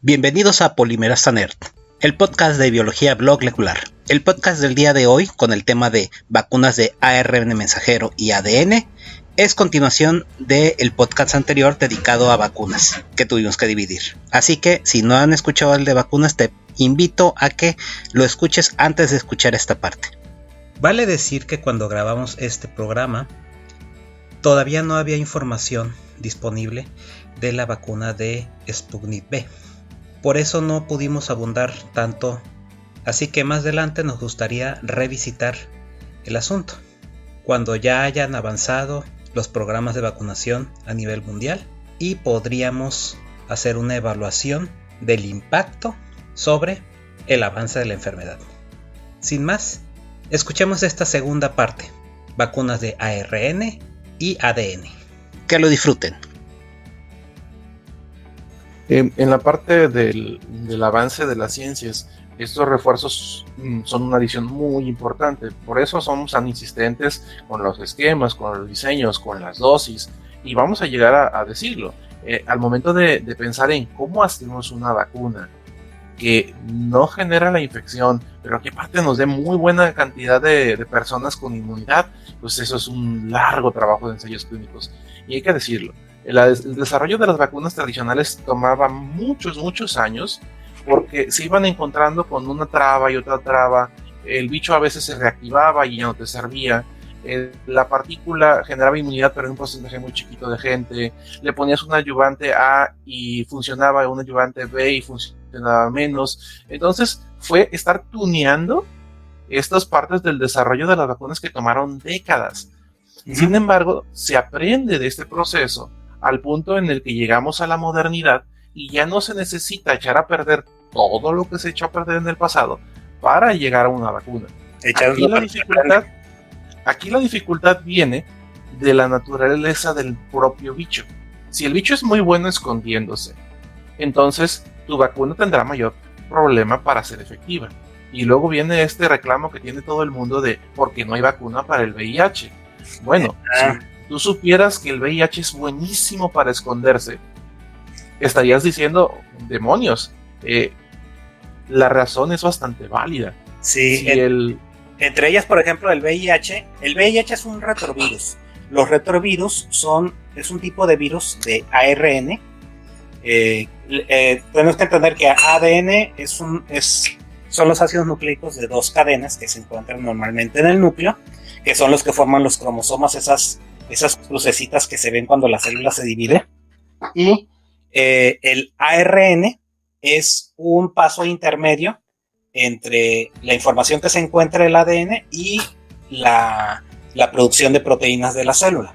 Bienvenidos a Polimerasa Nerd, el podcast de biología molecular. El podcast del día de hoy, con el tema de vacunas de ARN mensajero y ADN, es continuación del podcast anterior dedicado a vacunas, que tuvimos que dividir. Así que, si no han escuchado el de vacunas, te invito a que lo escuches antes de escuchar esta parte. Vale decir que cuando grabamos este programa, todavía no había información disponible de la vacuna de Sputnik V. Por eso no pudimos abundar tanto, así que más adelante nos gustaría revisitar el asunto, cuando ya hayan avanzado los programas de vacunación a nivel mundial y podríamos hacer una evaluación del impacto sobre el avance de la enfermedad. Sin más, escuchemos esta segunda parte, vacunas de ARN y ADN. Que lo disfruten. En la parte del avance de las ciencias, estos refuerzos son una adición muy importante. Por eso somos tan insistentes con los esquemas, con los diseños, con las dosis. Y vamos a llegar a decirlo. Al momento de pensar en cómo hacemos una vacuna que no genera la infección, pero que aparte nos dé muy buena cantidad de personas con inmunidad, pues eso es un largo trabajo de ensayos clínicos. Y hay que decirlo. El desarrollo de las vacunas tradicionales tomaba muchos años porque se iban encontrando con una traba y otra traba. El bicho a veces se reactivaba y ya no te servía. La partícula generaba inmunidad, pero en un porcentaje muy chiquito de gente. Le ponías un adyuvante A y funcionaba, un adyuvante B y funcionaba menos. Entonces fue estar tuneando estas partes del desarrollo de las vacunas que tomaron décadas. Sin embargo, se aprende de este proceso al punto en el que llegamos a la modernidad y ya no se necesita echar a perder todo lo que se echó a perder en el pasado para llegar a una vacuna. Aquí la dificultad viene de la naturaleza del propio bicho. Si el bicho es muy bueno escondiéndose, entonces tu vacuna tendrá mayor problema para ser efectiva. Y luego viene este reclamo que tiene todo el mundo de ¿por qué no hay vacuna para el VIH? Bueno, si tú supieras que el VIH es buenísimo para esconderse, estarías diciendo, demonios, la razón es bastante válida. Sí, entre ellas, por ejemplo, el VIH es un retrovirus. Los retrovirus es un tipo de virus de ARN. Tenemos que entender que ADN son los ácidos nucleicos de dos cadenas que se encuentran normalmente en el núcleo, que son los que forman los cromosomas, esas crucecitas que se ven cuando la célula se divide. Y el ARN es un paso intermedio entre la información que se encuentra en el ADN y la producción de proteínas de la célula.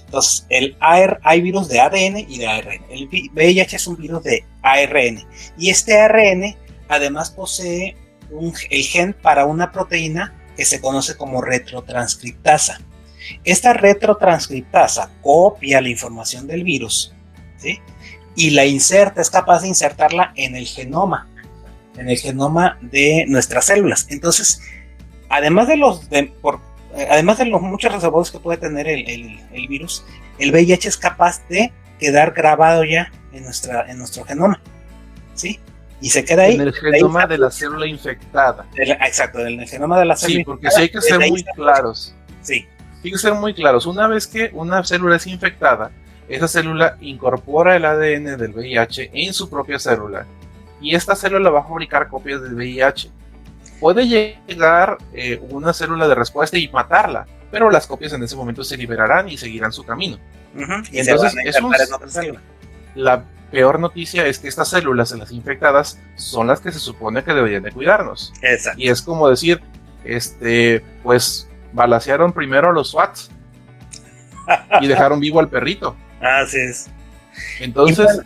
Entonces, hay virus de ADN y de ARN. El VIH es un virus de ARN. Y este ARN además posee el gen para una proteína que se conoce como retrotranscriptasa. Esta retrotranscriptasa copia la información del virus, ¿sí? Y es capaz de insertarla en el genoma de nuestras células. Entonces, además de los muchos reservorios que puede tener el virus, el VIH es capaz de quedar grabado ya en nuestro genoma, ¿sí? Y se queda ahí. En el genoma de la célula infectada. Exacto, en el genoma de la célula infectada. Sí, porque sí hay que ser muy claros. Sí. Hay que ser muy claros. Una vez que una célula es infectada, esa célula incorpora el ADN del VIH en su propia célula. Y esta célula va a fabricar copias del VIH. Puede llegar una célula de respuesta y matarla, pero las copias en ese momento se liberarán y seguirán su camino. Y entonces, la peor noticia es que estas células, las infectadas, son las que se supone que deberían de cuidarnos. Exacto. Y es como decir, pues balacearon primero a los SWATs y dejaron vivo al perrito. Así es. Entonces,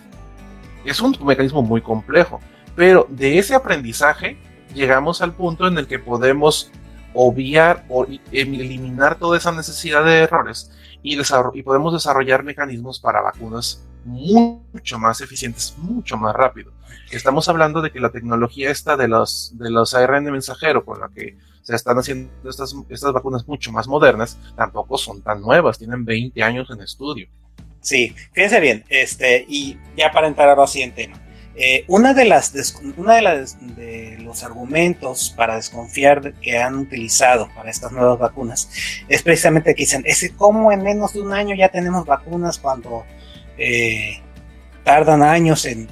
es un mecanismo muy complejo, pero de ese aprendizaje llegamos al punto en el que podemos obviar o eliminar toda esa necesidad de errores y podemos desarrollar mecanismos para vacunas mucho más eficientes, mucho más rápido. Estamos hablando de que la tecnología esta de los ARN mensajero con la que se están haciendo estas vacunas mucho más modernas, tampoco son tan nuevas, tienen 20 años en estudio. Sí, fíjense bien, y ya para entrar ahora sí en tema. De los argumentos para desconfiar que han utilizado para estas nuevas vacunas es precisamente que dicen, es cómo en menos de un año ya tenemos vacunas cuando tardan años en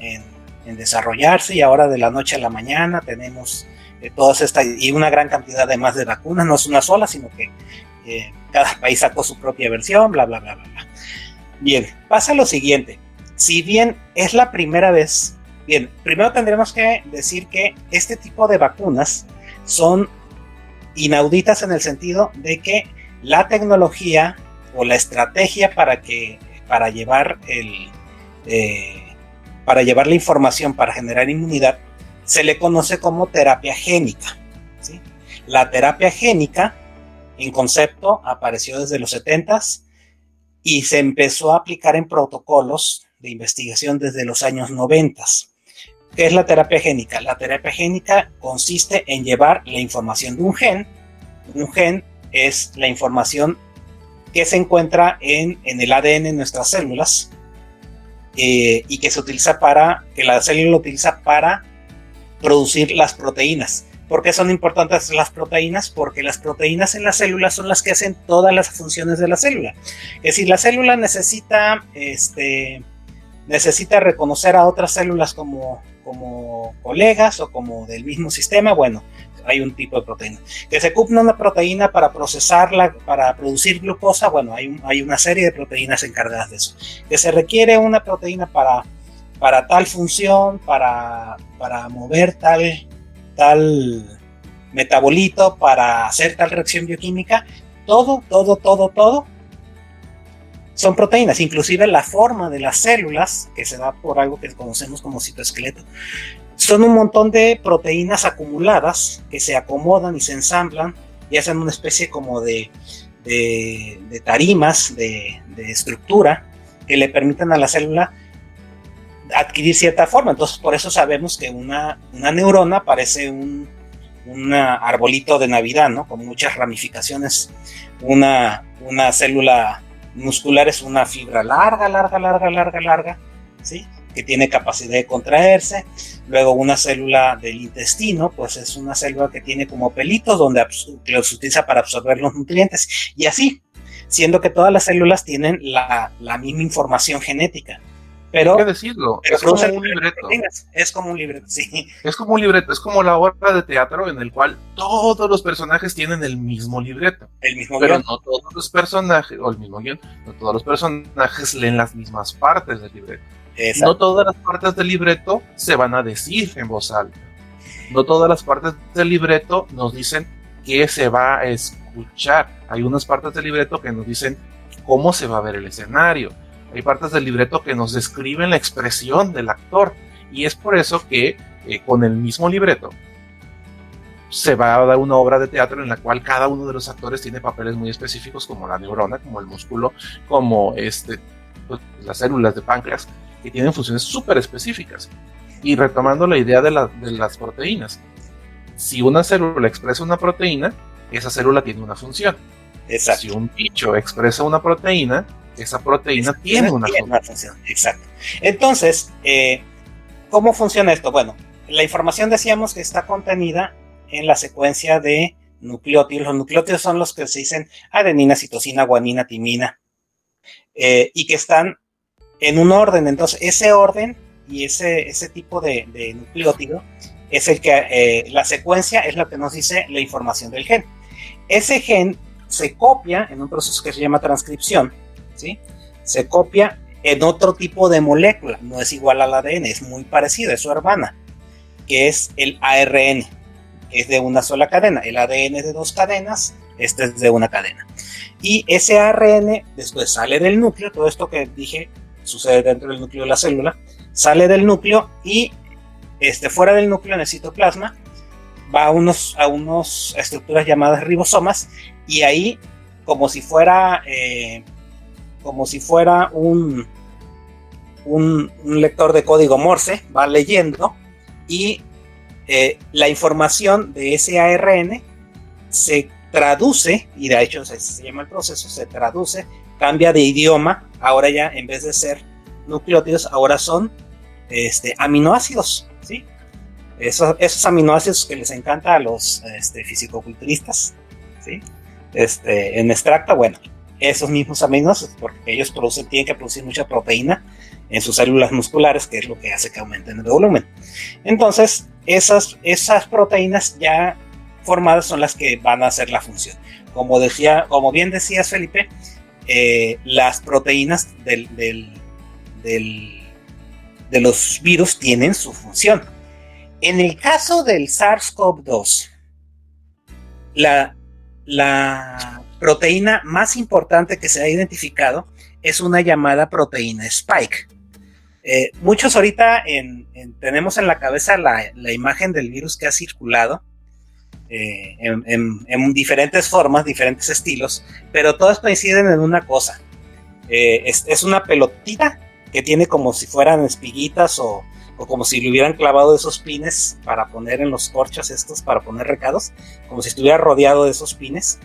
desarrollarse, y ahora de la noche a la mañana tenemos todas estas y una gran cantidad de más de vacunas, no es una sola, sino que cada país sacó su propia versión, bla, bla, bla, bla, bla. Bien, pasa lo siguiente, si bien es la primera vez. Bien, primero tendremos que decir que este tipo de vacunas son inauditas en el sentido de que la tecnología o la estrategia para llevar la información para generar inmunidad se le conoce como terapia génica, ¿sí? La terapia génica, en concepto, apareció desde los 70s y se empezó a aplicar en protocolos de investigación desde los años 90s. ¿Qué es la terapia génica? La terapia génica consiste en llevar la información de un gen. Un gen es la información que se encuentra en el ADN de nuestras células y que la célula utiliza para producir las proteínas. ¿Por qué son importantes las proteínas? Porque las proteínas en las células son las que hacen todas las funciones de la célula. Es decir, la célula necesita reconocer a otras células como colegas o como del mismo sistema. Bueno, hay un tipo de proteína. Que se ocupa una proteína para procesarla, para producir glucosa. Bueno, hay una serie de proteínas encargadas de eso. Que se requiere una proteína para tal función, para mover tal metabolito, para hacer tal reacción bioquímica. Todo son proteínas, inclusive la forma de las células, que se da por algo que conocemos como citoesqueleto, son un montón de proteínas acumuladas que se acomodan y se ensamblan y hacen una especie como de tarimas de estructura que le permiten a la célula adquirir cierta forma. Entonces, por eso sabemos que una neurona parece un arbolito de Navidad, ¿no? Con muchas ramificaciones. Una célula muscular es una fibra larga, ¿sí? Que tiene capacidad de contraerse. Luego una célula del intestino, pues es una célula que tiene como pelitos que los utiliza para absorber los nutrientes, y así, siendo que todas las células tienen la misma información genética. Pero, hay que decirlo, es como un libreto. Es como un libreto, sí. Es como un libreto, es como la obra de teatro en el cual todos los personajes tienen el mismo libreto. Pero guión. No todos los personajes, o el mismo guión, no todos los personajes leen las mismas partes del libreto. Exacto. No todas las partes del libreto se van a decir en voz alta. No todas las partes del libreto nos dicen qué se va a escuchar. Hay unas partes del libreto que nos dicen cómo se va a ver el escenario. Hay partes del libreto que nos describen la expresión del actor, y es por eso que con el mismo libreto se va a dar una obra de teatro en la cual cada uno de los actores tiene papeles muy específicos, como la neurona, como el músculo, como pues, las células de páncreas, que tienen funciones súper específicas. Y retomando la idea de las proteínas, si una célula expresa una proteína, esa célula tiene una función. Exacto. Si un bicho expresa una proteína, esa proteína tiene una función. Exacto. Entonces, ¿cómo funciona esto? Bueno, la información decíamos que está contenida en la secuencia de nucleótidos. Los nucleótidos son los que se dicen adenina, citosina, guanina, timina, y que están en un orden. Entonces, ese orden y ese tipo de nucleótido es el que la secuencia es lo que nos dice la información del gen. Ese gen se copia en un proceso que se llama transcripción, ¿sí? Se copia en otro tipo de molécula, no es igual al ADN, es muy parecido, es su hermana, que es el ARN, que es de una sola cadena. El ADN es de 2 cadenas, este es de una cadena. Y ese ARN después sale del núcleo, todo esto que dije sucede dentro del núcleo de la célula, sale del núcleo y fuera del núcleo, en el citoplasma, va a unas estructuras llamadas ribosomas, y ahí, como si fuera un lector de código Morse, va leyendo, y la información de ese ARN se traduce, y de hecho se llama el proceso, se traduce, cambia de idioma. Ahora ya, en vez de ser nucleótidos, ahora son aminoácidos, ¿sí? Esos aminoácidos que les encanta a los fisicoculturistas, ¿sí? En extracto, bueno, esos mismos aminoácidos, porque ellos tienen que producir mucha proteína en sus células musculares, que es lo que hace que aumenten el volumen. Entonces, esas proteínas ya formadas son las que van a hacer la función. Como bien decías, Felipe, las proteínas de los virus tienen su función. En el caso del SARS-CoV-2, la proteína más importante que se ha identificado es una llamada proteína Spike. Muchos ahorita tenemos en la cabeza la imagen del virus que ha circulado en diferentes formas, diferentes estilos, pero todas coinciden en una cosa. Es una pelotita que tiene como si fueran espiguitas o como si le hubieran clavado esos pines para poner en los corchos estos, para poner recados, como si estuviera rodeado de esos pines.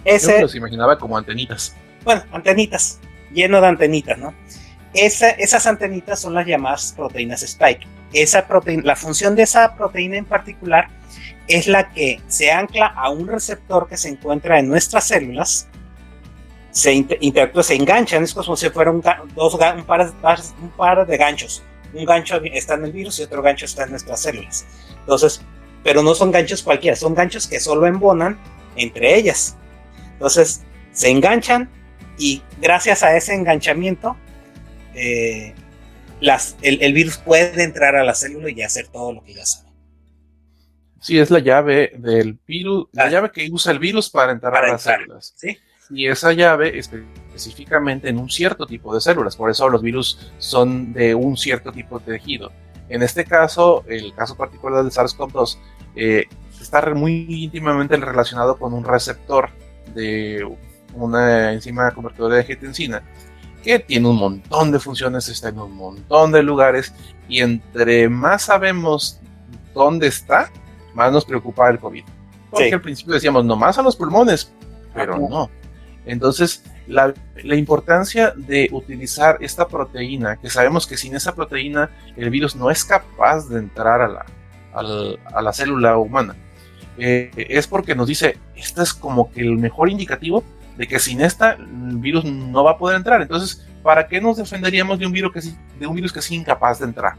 Yo los imaginaba como antenitas. Bueno, antenitas, lleno de antenitas, ¿no? Esas antenitas son las llamadas proteínas Spike. La función de esa proteína en particular es la que se ancla a un receptor que se encuentra en nuestras células, se enganchan, es como si fuera un par de ganchos. Un gancho está en el virus y otro gancho está en nuestras células. Entonces, pero no son ganchos cualquiera, son ganchos que solo embonan entre ellas. Entonces, se enganchan y gracias a ese enganchamiento, el virus puede entrar a la célula y hacer todo lo que ya sabe. Sí, es la llave del virus, la llave que usa el virus para entrar a las células. ¿Sí? Y esa llave específicamente en un cierto tipo de células. Por eso los virus son de un cierto tipo de tejido. En este caso, el caso particular del SARS-CoV-2 está muy íntimamente relacionado con un receptor de una enzima convertidora de angiotensina que tiene un montón de funciones, está en un montón de lugares, y entre más sabemos dónde está, más nos preocupa el COVID. Porque al principio decíamos, nomás a los pulmones, pero no. Entonces, la importancia de utilizar esta proteína, que sabemos que sin esa proteína el virus no es capaz de entrar a la célula humana, es porque nos dice, este es como que el mejor indicativo de que sin esta el virus no va a poder entrar. Entonces, ¿para qué nos defenderíamos de un virus que es incapaz de entrar?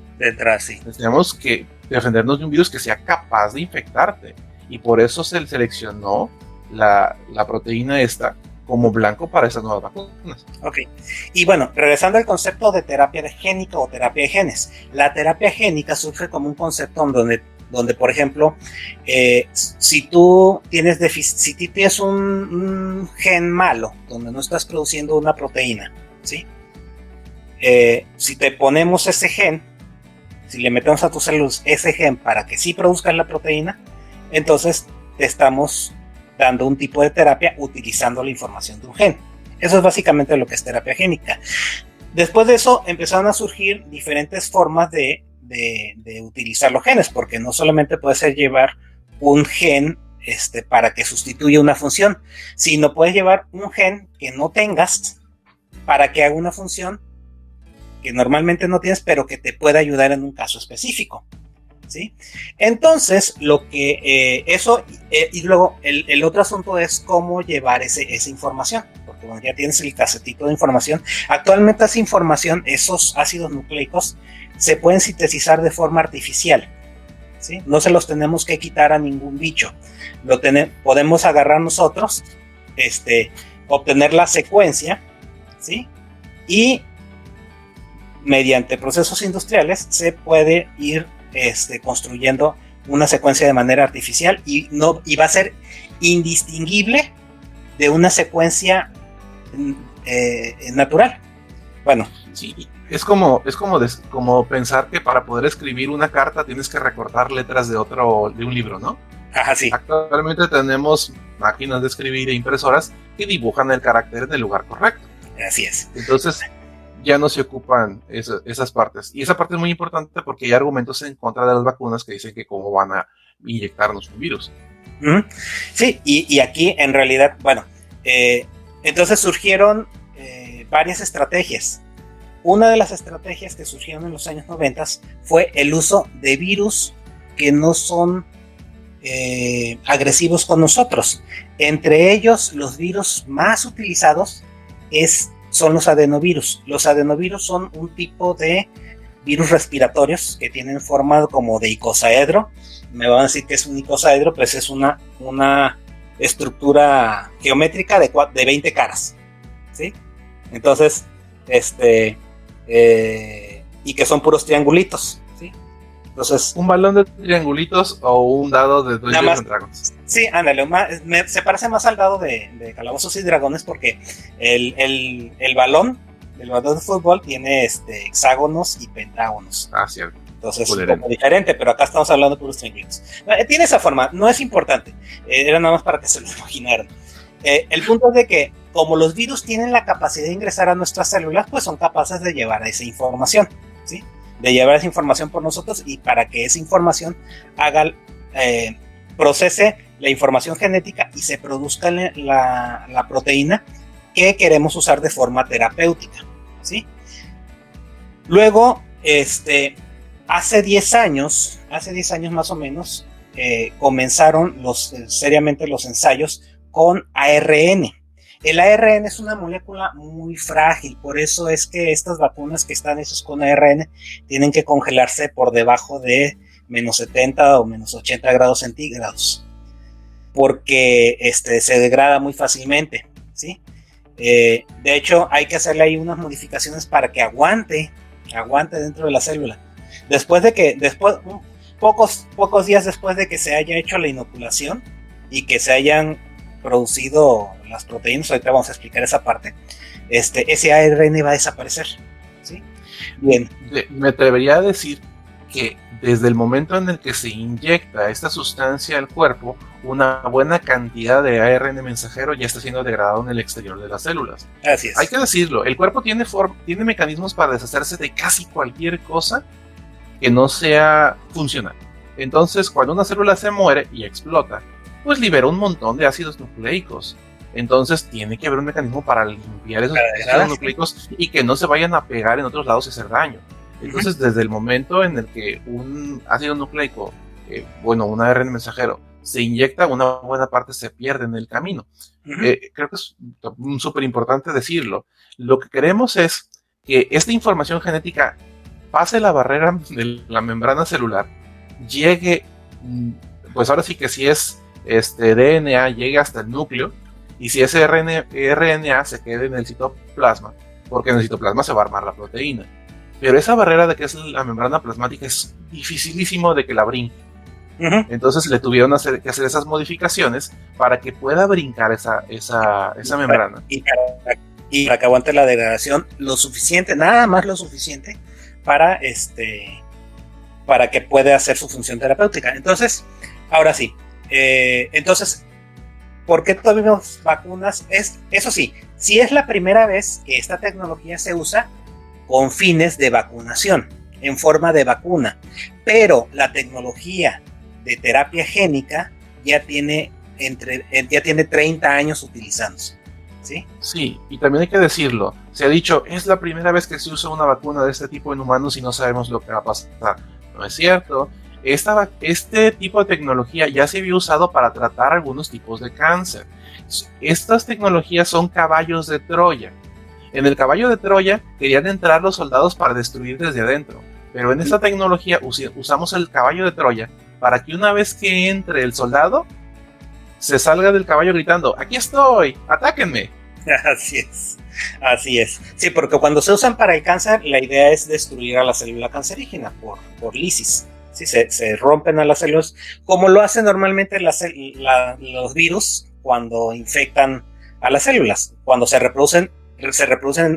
Sí. Tenemos que defendernos de un virus que sea capaz de infectarte, y por eso se seleccionó la proteína esta como blanco para esas nuevas vacunas. Ok, y bueno, regresando al concepto de terapia génica o terapia de genes. La terapia génica surge como un concepto donde por ejemplo, si tú tienes un gen malo, donde no estás produciendo una proteína, ¿sí? Si te ponemos ese gen, si le metemos a tus células ese gen para que sí produzcan la proteína, entonces te estamos dando un tipo de terapia utilizando la información de un gen. Eso es básicamente lo que es terapia génica. Después de eso empezaron a surgir diferentes formas de utilizar los genes, porque no solamente puede ser llevar un gen para que sustituya una función, sino puedes llevar un gen que no tengas para que haga una función que normalmente no tienes, pero que te pueda ayudar en un caso específico, ¿sí? Entonces, y luego el otro asunto es cómo llevar esa información, porque bueno, ya tienes el casetito de información. Actualmente esa información, esos ácidos nucleicos, se pueden sintetizar de forma artificial, ¿sí? No se los tenemos que quitar a ningún bicho. Podemos agarrar nosotros, obtener la secuencia, ¿sí? Y mediante procesos industriales se puede ir construyendo una secuencia de manera artificial y va a ser indistinguible de una secuencia natural. Bueno, sí, es como pensar que para poder escribir una carta tienes que recortar letras de un libro, ¿no? Ajá, sí. Actualmente tenemos máquinas de escribir e impresoras que dibujan el carácter en el lugar correcto. Así es. Entonces ya no se ocupan esas partes. Y esa parte es muy importante porque hay argumentos en contra de las vacunas que dicen que cómo van a inyectarnos un virus. Sí, y aquí en realidad, bueno, entonces surgieron varias estrategias. una de las estrategias que surgieron en los años 90 fue el uso de virus que no son agresivos con nosotros. Entre ellos, los virus más utilizados son los adenovirus. Los adenovirus son un tipo de virus respiratorios que tienen forma como de icosaedro. Me van a decir que es un icosaedro, pues es una estructura geométrica de 20 caras, ¿sí? Entonces, y que son puros triangulitos, ¿sí? Entonces, un balón de triangulitos o un dado de Dungeons and Dragons. Sí, ándale, se parece más al dado de Calabozos y Dragones porque el balón de fútbol tiene hexágonos y pentágonos. Ah, cierto. Entonces es un poco diferente, pero acá estamos hablando de puros triangulitos. Tiene esa forma, no es importante, era nada más para que se lo imaginaran. El punto es de que como los virus tienen la capacidad de ingresar a nuestras células, pues son capaces de llevar esa información, ¿sí? De llevar esa información por nosotros y para que esa información procese la información genética y se produzca la proteína que queremos usar de forma terapéutica, ¿sí? Luego, hace 10 años más o menos, comenzaron seriamente los ensayos con ARN. El ARN es una molécula muy frágil, por eso es que estas vacunas que están hechas con ARN tienen que congelarse por debajo de menos 70 o menos 80 grados centígrados, porque se degrada muy fácilmente, ¿sí? De hecho, hay que hacerle ahí unas modificaciones para que aguante dentro de la célula. Pocos días después de que se haya hecho la inoculación y que se hayan producido las proteínas, ahorita vamos a explicar esa parte, ese ARN va a desaparecer, ¿sí? Bien. Me atrevería a decir que desde el momento en el que se inyecta esta sustancia al cuerpo, una buena cantidad de ARN mensajero ya está siendo degradado en el exterior de las células. Así es. Hay que decirlo, el cuerpo tiene mecanismos para deshacerse de casi cualquier cosa que no sea funcional. Entonces, cuando una célula se muere y explota, pues libera un montón de ácidos nucleicos. Entonces tiene que haber un mecanismo para limpiar esos ácidos nucleicos y que no se vayan a pegar en otros lados y hacer daño. Entonces, desde el momento en el que un ácido nucleico, un ARN mensajero, se inyecta, una buena parte se pierde en el camino. Creo que es súper importante decirlo. Lo que queremos es que esta información genética pase la barrera de la membrana celular, llegue, pues ahora sí que si es DNA, llegue hasta el núcleo, y si ese RNA se quede en el citoplasma, porque en el citoplasma se va a armar la proteína. Pero esa barrera de que es la membrana plasmática es dificilísimo de que la brinque. Entonces le tuvieron que hacer esas modificaciones para que pueda brincar esa membrana. Y para que aguante la degradación lo suficiente, nada más lo suficiente, para que pueda hacer su función terapéutica. Entonces, ahora sí, ¿por qué tuvimos vacunas? Eso sí, si es la primera vez que esta tecnología se usa con fines de vacunación, en forma de vacuna, pero la tecnología de terapia génica ya tiene 30 años utilizándose, ¿sí? Sí, y también hay que decirlo, se ha dicho, es la primera vez que se usa una vacuna de este tipo en humanos y no sabemos lo que va a pasar. No es cierto. Este tipo de tecnología ya se había usado para tratar algunos tipos de cáncer. Estas tecnologías son caballos de Troya. En el caballo de Troya querían entrar los soldados para destruir desde adentro, pero en esta tecnología usamos el caballo de Troya para que una vez que entre el soldado, se salga del caballo gritando, ¡aquí estoy! ¡Atáquenme! Así es. Sí, porque cuando se usan para el cáncer, la idea es destruir a la célula cancerígena por lisis. Sí, se rompen a las células, como lo hacen normalmente los virus cuando infectan a las células. Cuando se reproducen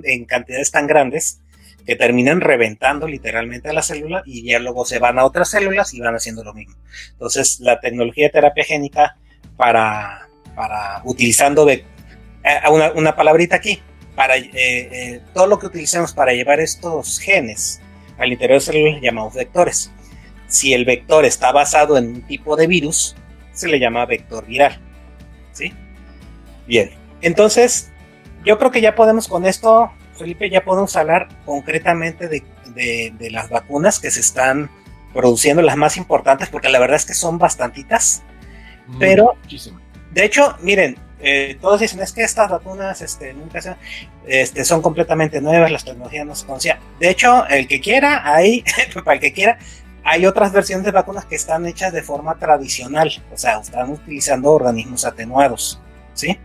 en cantidades tan grandes que terminan reventando literalmente a la célula y ya luego se van a otras células y van haciendo lo mismo. Entonces, la tecnología de terapia génica para utilizando una palabrita aquí, para todo lo que utilicemos para llevar estos genes al interior de células llamamos vectores. Si el vector está basado en un tipo de virus, se le llama vector viral, ¿sí? Bien, entonces yo creo que ya podemos con esto Felipe, ya podemos hablar concretamente de las vacunas que se están produciendo, las más importantes, porque la verdad es que son bastantitas. Pero, muchísimo. De hecho, miren, todos dicen, es que estas vacunas nunca son completamente nuevas, las tecnologías no se conocían. De hecho, el que quiera, para el que quiera, hay otras versiones de vacunas que están hechas de forma tradicional, o sea, están utilizando organismos atenuados, ¿sí?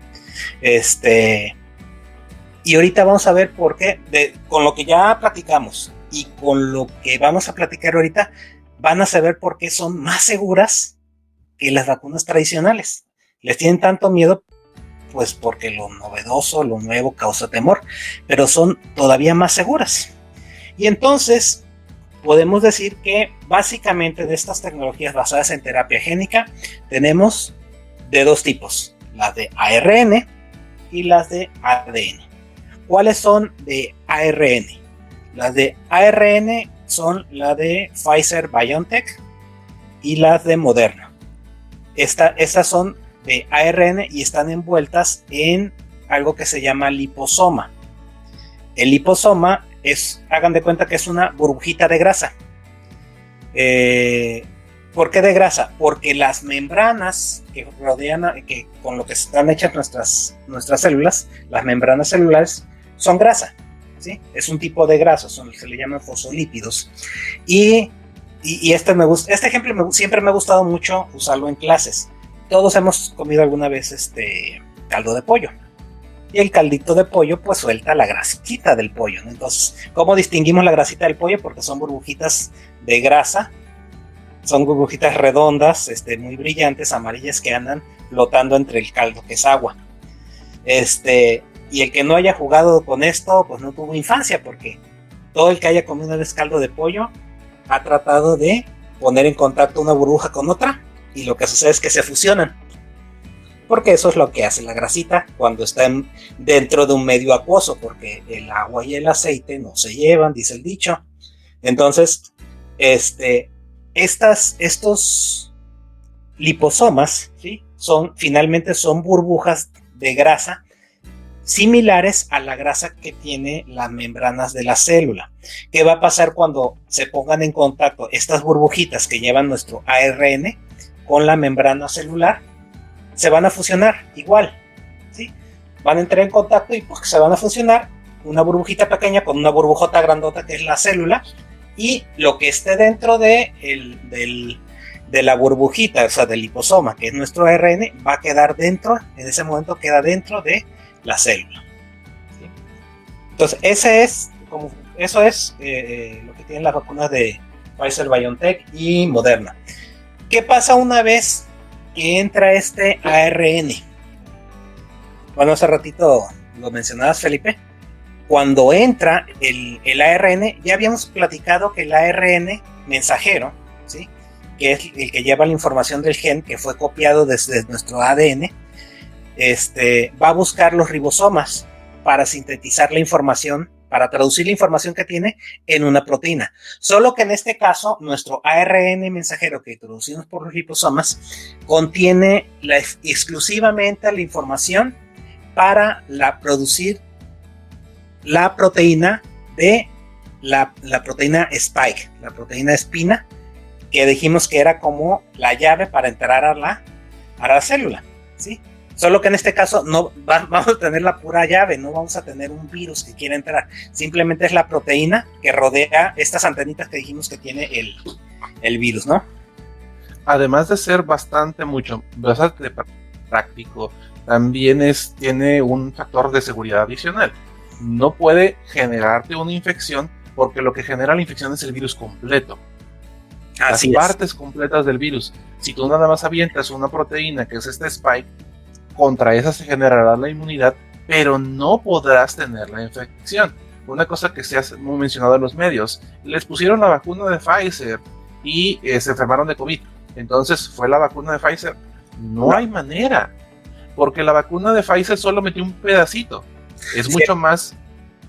Y ahorita vamos a ver por qué, con lo que ya platicamos y con lo que vamos a platicar ahorita, van a saber por qué son más seguras que las vacunas tradicionales. Les tienen tanto miedo, pues porque lo novedoso, lo nuevo causa temor, pero son todavía más seguras. Y entonces podemos decir que básicamente de estas tecnologías basadas en terapia génica tenemos de dos tipos, las de ARN y las de ADN. ¿Cuáles son de ARN? Las de ARN son las de Pfizer-BioNTech y las de Moderna. Estas son de ARN y están envueltas en algo que se llama liposoma. El liposoma hagan de cuenta que es una burbujita de grasa. ¿Por qué de grasa? Porque las membranas que rodean, con lo que están hechas nuestras células, las membranas celulares, son grasa, ¿sí? Es un tipo de grasa, se le llaman fosfolípidos. Y este ejemplo siempre me ha gustado mucho usarlo en clases. Todos hemos comido alguna vez caldo de pollo. Y el caldito de pollo pues suelta la grasita del pollo, ¿no? Entonces, ¿cómo distinguimos la grasita del pollo? Porque son burbujitas de grasa, son burbujitas redondas, muy brillantes, amarillas, que andan flotando entre el caldo, que es agua. Y el que no haya jugado con esto, pues no tuvo infancia, porque todo el que haya comido una vez caldo de pollo ha tratado de poner en contacto una burbuja con otra, y lo que sucede es que se fusionan. Porque eso es lo que hace la grasita cuando está dentro de un medio acuoso, porque el agua y el aceite no se llevan, dice el dicho. Entonces, estos liposomas, ¿sí? Finalmente son burbujas de grasa similares a la grasa que tiene las membranas de la célula. ¿Qué va a pasar cuando se pongan en contacto estas burbujitas que llevan nuestro ARN con la membrana celular? Se van a fusionar igual, ¿sí? Van a entrar en contacto y pues, se van a fusionar una burbujita pequeña con una burbujota grandota que es la célula, y lo que esté dentro de la burbujita, o sea, del liposoma, que es nuestro ARN, va a quedar dentro, en ese momento queda dentro de la célula, ¿sí? Entonces, eso es lo que tienen las vacunas de Pfizer-BioNTech y Moderna. ¿Qué pasa una vez que entra este ARN? Bueno, hace ratito lo mencionabas, Felipe. Cuando entra el ARN, ya habíamos platicado que el ARN mensajero, ¿sí? Que es el que lleva la información del gen que fue copiado desde nuestro ADN, va a buscar los ribosomas para sintetizar la información, para traducir la información que tiene en una proteína. Solo que en este caso, nuestro ARN mensajero que introducimos por los ribosomas contiene exclusivamente la información para producir la proteína de la proteína spike, la proteína espina, que dijimos que era como la llave para entrar a la célula, ¿sí? Solo que en este caso no vamos a tener la pura llave, no vamos a tener un virus que quiera entrar. Simplemente es la proteína que rodea estas antenitas que dijimos que tiene el virus, ¿no? Además de ser bastante práctico, también tiene un factor de seguridad adicional. No puede generarte una infección, porque lo que genera la infección es el virus completo. Las partes completas del virus. Si tú nada más avientas una proteína que es este spike, contra esa se generará la inmunidad, pero no podrás tener la infección. Una cosa que se ha muy mencionado en los medios: les pusieron la vacuna de Pfizer y se enfermaron de COVID. Entonces, ¿fue la vacuna de Pfizer? No hay manera, porque la vacuna de Pfizer solo metió un pedacito. Es mucho más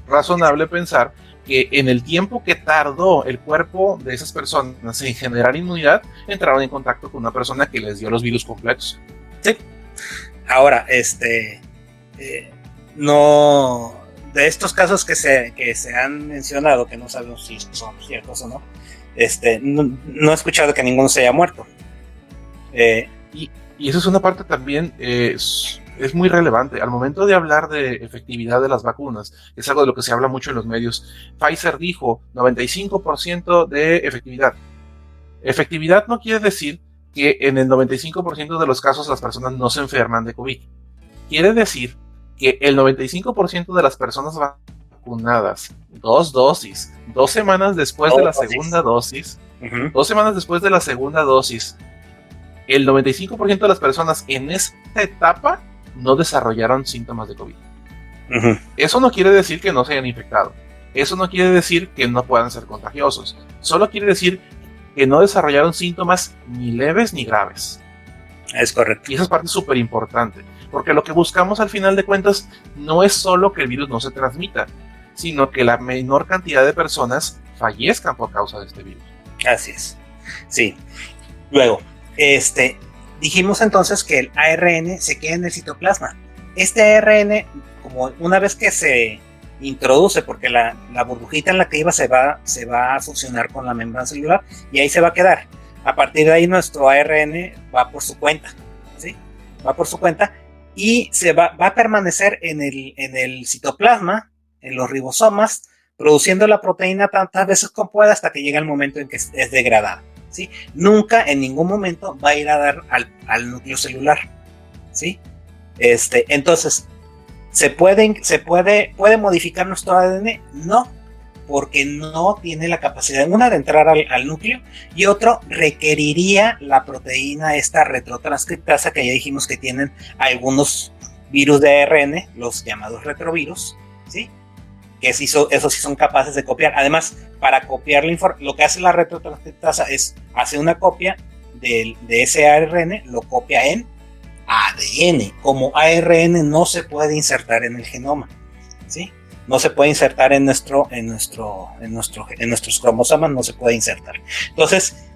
razonable pensar que en el tiempo que tardó el cuerpo de esas personas en generar inmunidad, entraron en contacto con una persona que les dio los virus completos. Sí. Ahora, no de estos casos que se han mencionado, que no sabemos si son ciertos o no, no he escuchado que ninguno se haya muerto. Y eso es una parte también, es muy relevante. Al momento de hablar de efectividad de las vacunas, es algo de lo que se habla mucho en los medios. Pfizer dijo 95% de efectividad. Efectividad no quiere decir que en el 95% de los casos las personas no se enferman de COVID. Quiere decir que el 95% de las personas vacunadas, 2 dosis, 2 semanas después de la segunda dosis, 2 semanas después de la segunda dosis, el 95% de las personas en esta etapa no desarrollaron síntomas de COVID. Eso no quiere decir que no se hayan infectado. Eso no quiere decir que no puedan ser contagiosos. Solo quiere decir que no desarrollaron síntomas ni leves ni graves. Es correcto. Y esa es parte súper importante, porque lo que buscamos al final de cuentas no es solo que el virus no se transmita, sino que la menor cantidad de personas fallezcan por causa de este virus. Así es. Sí. Luego, dijimos entonces que el ARN se queda en el citoplasma. Este ARN, como una vez que se introduce, porque la burbujita en la que iba se va a fusionar con la membrana celular y ahí se va a quedar. A partir de ahí nuestro ARN va por su cuenta, ¿sí? Va por su cuenta y va a permanecer en el citoplasma, en los ribosomas, produciendo la proteína tantas veces como pueda hasta que llega el momento en que es degradada, ¿sí? Nunca, en ningún momento, va a ir a dar al núcleo celular, ¿sí? Entonces, ¿se puede modificar nuestro ADN? No, porque no tiene la capacidad, una, de entrar al núcleo, y otro, requeriría la proteína esta retrotranscriptasa que ya dijimos que tienen algunos virus de ARN, los llamados retrovirus, ¿sí? Que esos sí son capaces de copiar. Además, para copiar lo que hace la retrotranscriptasa es hacer una copia de ese ARN, lo copia en ADN. Como ARN no se puede insertar en el genoma, ¿sí? No se puede insertar en nuestros cromosomas, no se puede insertar. Entonces,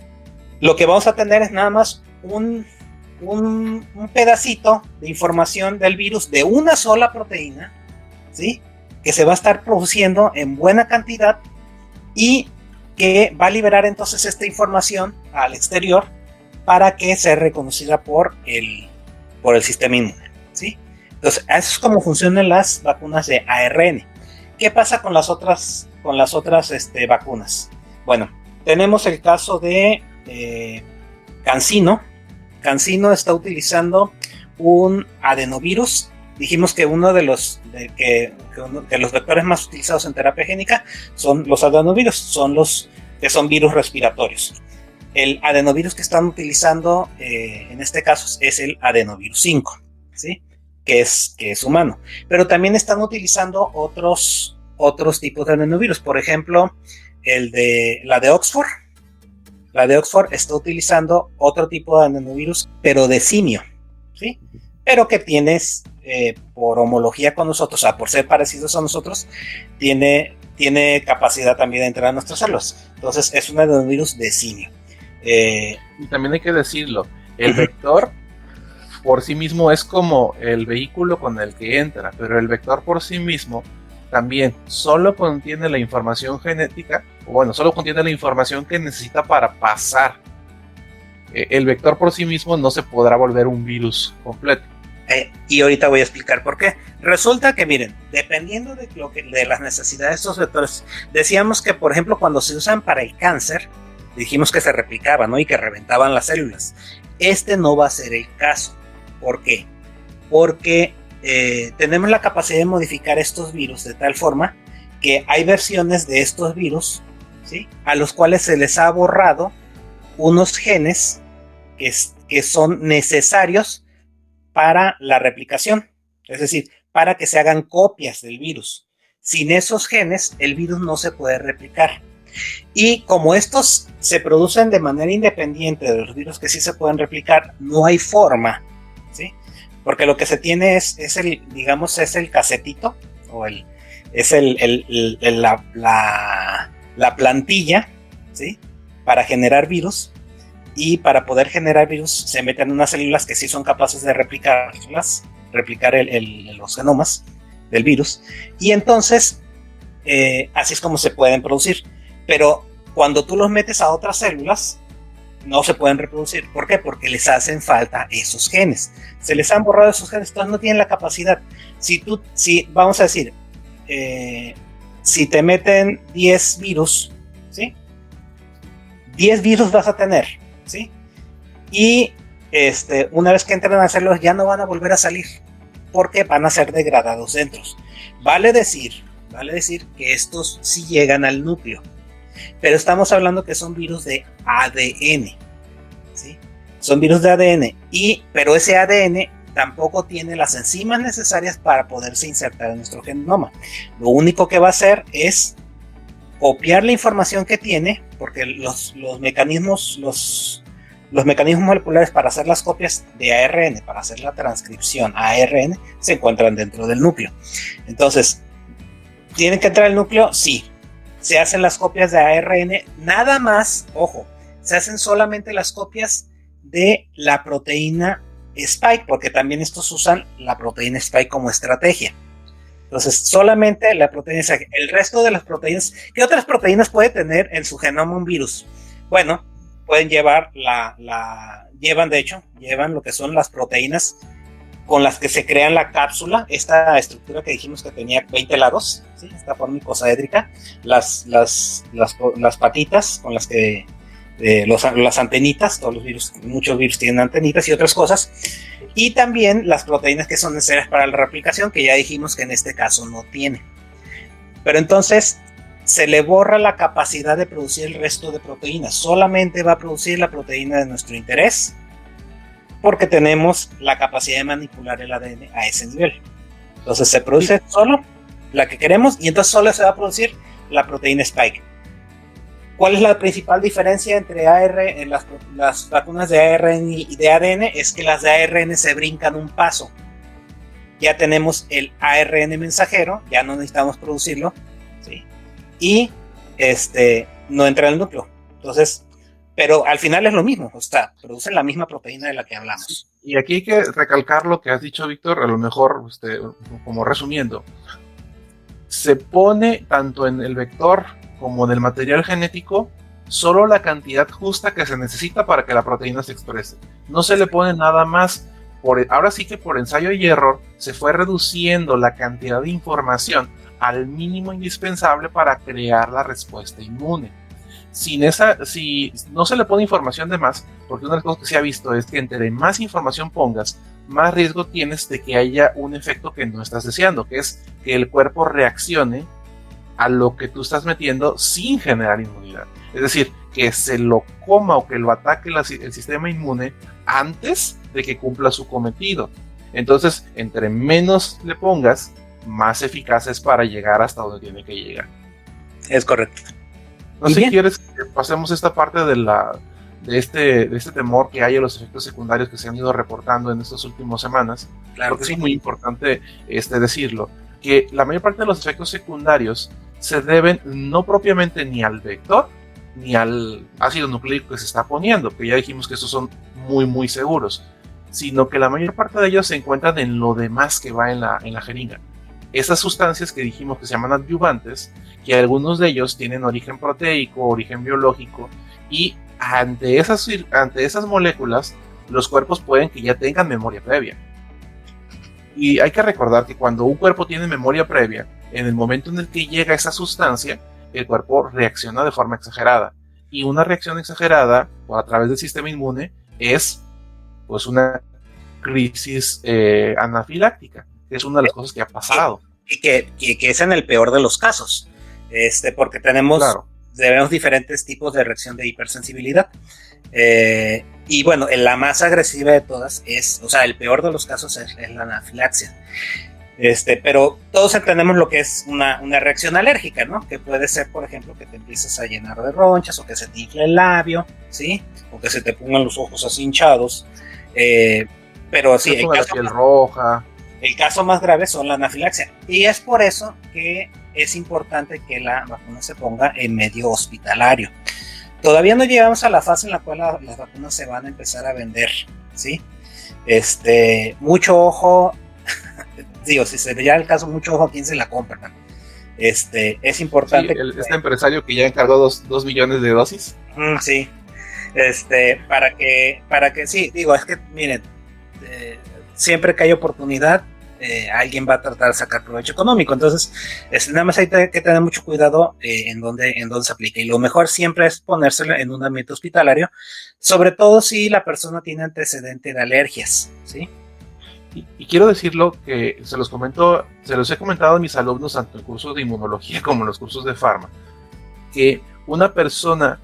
lo que vamos a tener es nada más un pedacito de información del virus de una sola proteína, ¿sí? Que se va a estar produciendo en buena cantidad y que va a liberar entonces esta información al exterior para que sea reconocida por el sistema inmune, ¿sí? Entonces, eso es como funcionan las vacunas de ARN. ¿Qué pasa con las otras vacunas? Bueno, tenemos el caso de CanSino. CanSino está utilizando un adenovirus. Dijimos que uno de los vectores más utilizados en terapia génica son los adenovirus, son los que son virus respiratorios. El adenovirus que están utilizando en este caso es el adenovirus 5, ¿sí? que es humano. Pero también están utilizando otros tipos de adenovirus. Por ejemplo, la de Oxford. La de Oxford está utilizando otro tipo de adenovirus, pero de simio, ¿sí? Pero que tienes, por homología con nosotros, o sea, por ser parecidos a nosotros, tiene capacidad también de entrar a nuestras células. Entonces, es un adenovirus de simio. Y también hay que decirlo, el vector por sí mismo es como el vehículo con el que entra, pero el vector por sí mismo también solo contiene la información genética, o bueno, solo contiene la información que necesita para pasar. El vector por sí mismo no se podrá volver un virus completo. Y ahorita voy a explicar por qué. Resulta que, miren, dependiendo de las necesidades de estos vectores, decíamos que, por ejemplo, cuando se usan para el cáncer, dijimos que se replicaban, ¿no? Y que reventaban las células. No va a ser el caso. ¿Por qué? Porque tenemos la capacidad de modificar estos virus de tal forma que hay versiones de estos virus, ¿sí? A los cuales se les ha borrado unos genes que son necesarios para la replicación, es decir, para que se hagan copias del virus. Sin esos genes, el virus no se puede replicar. Y como estos se producen de manera independiente de los virus que sí se pueden replicar, no hay forma, ¿sí? Porque lo que se tiene es el casetito, o la plantilla, ¿sí? Para generar virus. Y para poder generar virus se meten unas células que sí son capaces de replicar los genomas, del virus, y entonces así es como se pueden producir. Pero cuando tú los metes a otras células, no se pueden reproducir. ¿Por qué? Porque les hacen falta esos genes. Se les han borrado esos genes, entonces no tienen la capacidad. Si vamos a decir, si te meten 10 virus, ¿sí? 10 virus vas a tener, ¿sí? Y una vez que entran a células ya no van a volver a salir, porque van a ser degradados dentro. Vale decir que estos sí llegan al núcleo, pero estamos hablando que son virus de ADN, ¿sí? Son virus de ADN, pero ese ADN tampoco tiene las enzimas necesarias para poderse insertar en nuestro genoma. Lo único que va a hacer es copiar la información que tiene, porque los mecanismos moleculares para hacer las copias de ARN, para hacer la transcripción a ARN, se encuentran dentro del núcleo. Entonces, ¿tienen que entrar al núcleo? Sí. Se hacen las copias de ARN, nada más, ojo, se hacen solamente las copias de la proteína Spike, porque también estos usan la proteína Spike como estrategia. Entonces, solamente la proteína Spike. El resto de las proteínas, ¿qué otras proteínas puede tener en su genoma un virus? Bueno, pueden llevan lo que son las proteínas con las que se crean la cápsula, esta estructura que dijimos que tenía 20 lados, ¿sí? Esta forma icosaédrica, las patitas con las que las antenitas, todos los virus, muchos virus tienen antenitas y otras cosas, y también las proteínas que son necesarias para la replicación, que ya dijimos que en este caso no tiene. Pero entonces se le borra la capacidad de producir el resto de proteínas, solamente va a producir la proteína de nuestro interés, porque tenemos la capacidad de manipular el ADN a ese nivel. Entonces se produce solo la que queremos, y entonces solo se va a producir la proteína Spike. ¿Cuál es la principal diferencia entre las vacunas de ARN y de ADN? Es que las de ARN se brincan un paso. Ya tenemos el ARN mensajero, ya no necesitamos producirlo, ¿sí? Y no entra en el núcleo. Entonces, pero al final es lo mismo, o sea, producen la misma proteína de la que hablamos. Y aquí hay que recalcar lo que has dicho, Víctor, a lo mejor, como resumiendo, se pone tanto en el vector como en el material genético solo la cantidad justa que se necesita para que la proteína se exprese. No se le pone nada más. Ahora sí que por ensayo y error se fue reduciendo la cantidad de información al mínimo indispensable para crear la respuesta inmune. Si no se le pone información de más, porque una de las cosas que se ha visto es que entre más información pongas, más riesgo tienes de que haya un efecto que no estás deseando, que es que el cuerpo reaccione a lo que tú estás metiendo sin generar inmunidad. Es decir, que se lo coma o que lo ataque el sistema inmune antes de que cumpla su cometido. Entonces, entre menos le pongas, más eficaz es para llegar hasta donde tiene que llegar. Es correcto. No sé si quieres que pasemos esta parte de este temor que hay a los efectos secundarios que se han ido reportando en estas últimas semanas. Claro, porque sí. Es muy importante decirlo, que la mayor parte de los efectos secundarios se deben no propiamente ni al vector ni al ácido nucleico que se está poniendo, que ya dijimos que estos son muy muy seguros, sino que la mayor parte de ellos se encuentran en lo demás que va en la jeringa. Esas sustancias que dijimos que se llaman adyuvantes, que algunos de ellos tienen origen proteico, origen biológico, y ante esas moléculas los cuerpos pueden que ya tengan memoria previa. Y hay que recordar que cuando un cuerpo tiene memoria previa, en el momento en el que llega esa sustancia, el cuerpo reacciona de forma exagerada. Y una reacción exagerada, a través del sistema inmune, es pues una crisis anafiláctica, que es una de las cosas que ha pasado. Y que es en el peor de los casos, porque tenemos diferentes tipos de reacción de hipersensibilidad. Y bueno, la más agresiva de todas el peor de los casos es la anafilaxia. Pero todos entendemos lo que es una reacción alérgica, ¿no? Que puede ser, por ejemplo, que te empieces a llenar de ronchas, o que se te infle el labio, ¿sí? O que se te pongan los ojos así hinchados. Pero sí, la piel roja. El caso más grave son la anafilaxia. Y es por eso que es importante que la vacuna se ponga en medio hospitalario. Todavía no llegamos a la fase en la cual las vacunas se van a empezar a vender, ¿sí? Mucho ojo. digo, si se veía el caso, mucho ojo a quién se la compran. Es importante. Sí, este empresario que ya encargó 2 millones de dosis. Sí. Para que, sí, digo, es que, miren, siempre que hay oportunidad, alguien va a tratar de sacar provecho económico. Entonces, nada más hay que tener mucho cuidado en dónde se aplica. Y lo mejor siempre es ponérselo en un ambiente hospitalario, sobre todo si la persona tiene antecedente de alergias, ¿sí? Y quiero decirlo que se los he comentado a mis alumnos, tanto en cursos de inmunología como en los cursos de farma, que una persona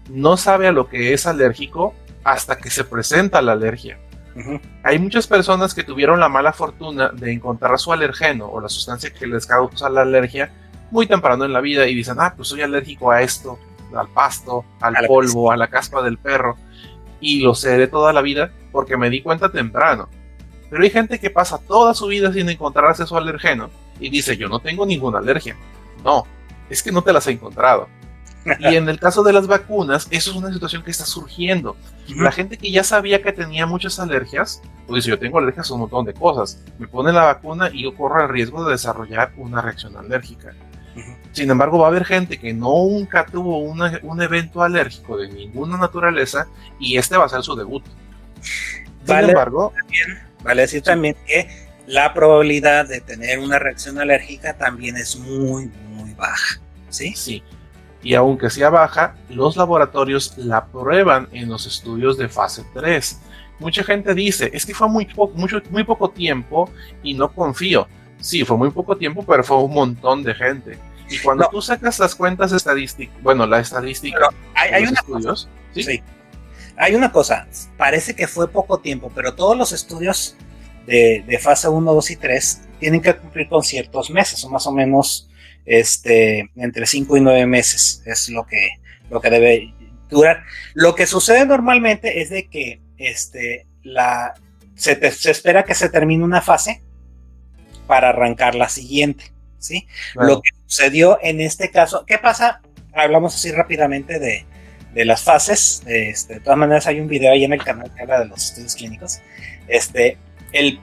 no sabe a lo que es alérgico hasta que se presenta la alergia. Uh-huh. Hay muchas personas que tuvieron la mala fortuna de encontrar su alergeno o la sustancia que les causa la alergia muy temprano en la vida y dicen, pues soy alérgico a esto, al pasto, al polvo, a la caspa del perro, y lo seré toda la vida porque me di cuenta temprano. Pero hay gente que pasa toda su vida sin encontrarse su alergeno y dice, yo no tengo ninguna alergia. No, es que no te las he encontrado. Y en el caso de las vacunas, eso es una situación que está surgiendo. Uh-huh. La gente que ya sabía que tenía muchas alergias, pues dice, yo tengo alergias a un montón de cosas. Me ponen la vacuna y yo corro el riesgo de desarrollar una reacción alérgica. Uh-huh. Sin embargo, va a haber gente que nunca tuvo un evento alérgico de ninguna naturaleza y va a ser su debut. Sin embargo, vale decir también que la probabilidad de tener una reacción alérgica también es muy, muy baja. ¿Sí? Sí. Y aunque sea baja, los laboratorios la prueban en los estudios de fase 3. Mucha gente dice, es que fue muy poco tiempo y no confío. Sí, fue muy poco tiempo, pero fue un montón de gente. Y cuando tú sacas las cuentas estadísticas, la estadística hay los estudios, ¿sí? Sí. Hay una cosa, parece que fue poco tiempo, pero todos los estudios de fase 1, 2 y 3 tienen que cumplir con ciertos meses, o más o menos entre 5 y 9 meses es lo que debe durar. Lo que sucede normalmente es de que se espera que se termine una fase para arrancar la siguiente, ¿sí? Claro. Lo que sucedió en este caso, ¿qué pasa? Hablamos así rápidamente de las fases. De todas maneras hay un video ahí en el canal que habla de los estudios clínicos.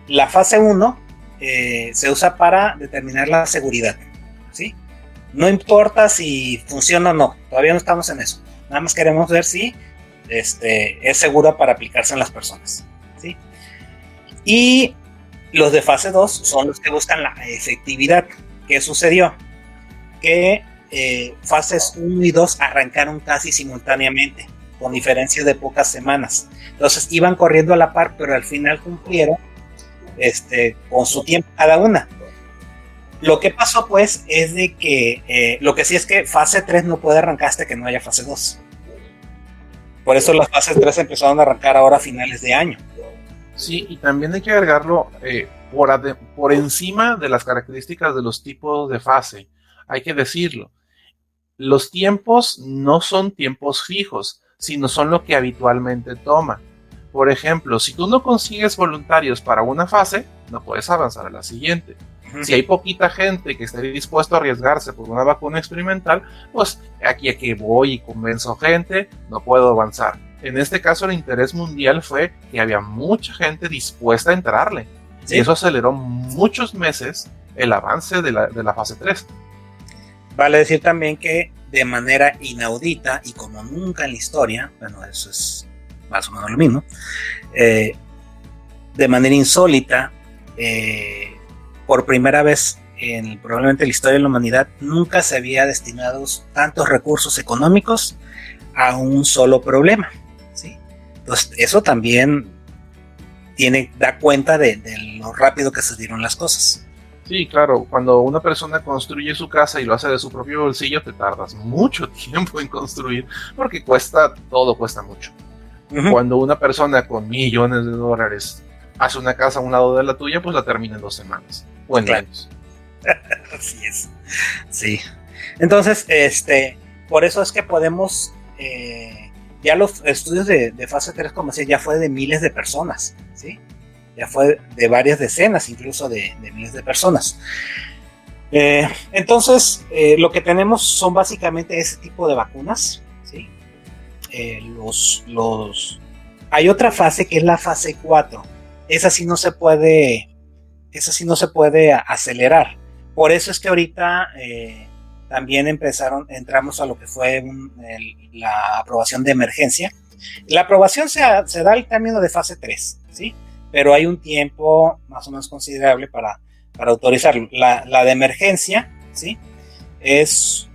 La fase 1 se usa para determinar la seguridad, ¿sí? No importa si funciona o no, todavía no estamos en eso. Nada más queremos ver si es seguro para aplicarse en las personas, ¿sí? Y los de fase 2 son los que buscan la efectividad. ¿Qué sucedió? Que fases 1 y 2 arrancaron casi simultáneamente, con diferencia de pocas semanas. Entonces iban corriendo a la par, pero al final cumplieron con su tiempo cada una. Lo que pasó pues es de que lo que sí es que fase 3 no puede arrancar hasta que no haya fase 2. Por eso las fases 3 empezaron a arrancar ahora a finales de año. Sí, y también hay que agregarlo por encima de las características de los tipos de fase. Hay que decirlo. Los tiempos no son tiempos fijos, sino son lo que habitualmente toma. Por ejemplo, si tú no consigues voluntarios para una fase, no puedes avanzar a la siguiente. Si hay poquita gente que esté dispuesto a arriesgarse por una vacuna experimental, pues aquí a que voy y convenzo gente, no puedo avanzar. En este caso, el interés mundial fue que había mucha gente dispuesta a entrarle. ¿Sí? Y eso aceleró muchos meses el avance de la fase 3. Vale decir también que de manera inaudita y como nunca en la historia, bueno, eso es más o menos lo mismo, de manera insólita, por primera vez probablemente en la historia de la humanidad, nunca se había destinado tantos recursos económicos a un solo problema, ¿sí? Entonces, eso también da cuenta de lo rápido que se dieron las cosas. Sí, claro, cuando una persona construye su casa y lo hace de su propio bolsillo, te tardas mucho tiempo en construir, porque todo cuesta mucho. Uh-huh. Cuando una persona con millones de dólares hace una casa a un lado de la tuya, pues la termina en 2 semanas. O en menos. Así es. Sí. Entonces, por eso es que podemos, ya los estudios de fase 3, como decía, ya fue de miles de personas, ¿sí? Ya fue de varias decenas, incluso de miles de personas. Entonces, lo que tenemos son básicamente ese tipo de vacunas, ¿sí? Hay otra fase que es la fase 4. Esa sí no se puede no se puede acelerar. Por eso es que ahorita también entramos a lo que fue la aprobación de emergencia. La aprobación se da al término de fase 3, ¿sí? Pero hay un tiempo más o menos considerable para autorizarlo. La de emergencia, ¿sí? Es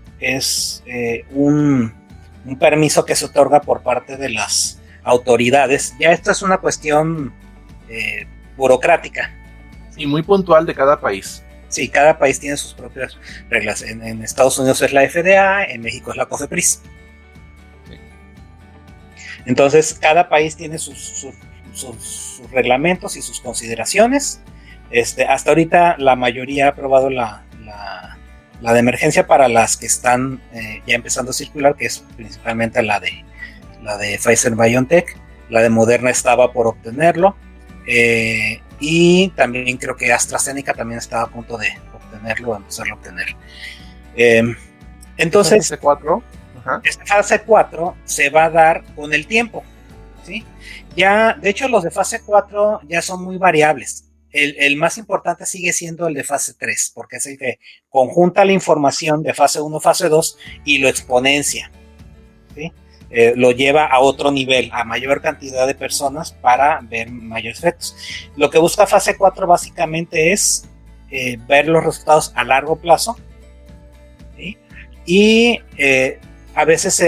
un permiso que se otorga por parte de las autoridades. Ya esto es una cuestión burocrática. Y muy puntual de cada país. Sí, cada país tiene sus propias reglas. En Estados Unidos es la FDA, en México es la COFEPRIS. Sí. Entonces, cada país tiene sus reglamentos y sus consideraciones. Hasta ahorita la mayoría ha aprobado la de emergencia para las que están ya empezando a circular, que es principalmente la de Pfizer-BioNTech. La de Moderna estaba por obtenerlo. Y también creo que AstraZeneca también estaba a punto de obtenerlo, de empezarlo a obtener. Entonces, fase 4. Esta fase 4 se va a dar con el tiempo, ¿sí? Ya, de hecho, los de fase 4 ya son muy variables. El más importante sigue siendo el de fase 3, porque es el que conjunta la información de fase 1, fase 2 y lo exponencia, ¿sí? Lo lleva a otro nivel, a mayor cantidad de personas para ver mayores efectos. Lo que busca fase 4 básicamente es ver los resultados a largo plazo, ¿sí? Y a veces,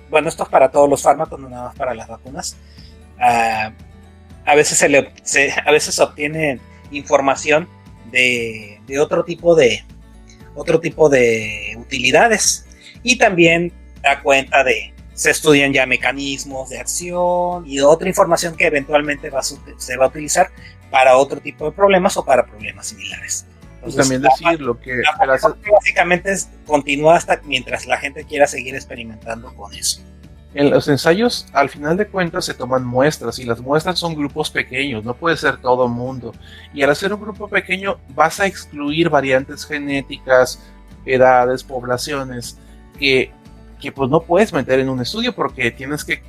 bueno, esto es para todos los fármacos, no nada más para las vacunas. A veces se obtiene información de otro tipo de utilidades, y también da cuenta se estudian ya mecanismos de acción y otra información que eventualmente se va a utilizar para otro tipo de problemas o para problemas similares. Entonces, también decir lo que básicamente continúa hasta mientras la gente quiera seguir experimentando con eso. En los ensayos, al final de cuentas, se toman muestras, y las muestras son grupos pequeños, no puede ser todo mundo. Y al hacer un grupo pequeño, vas a excluir variantes genéticas, edades, poblaciones, que pues no puedes meter en un estudio porque tienes que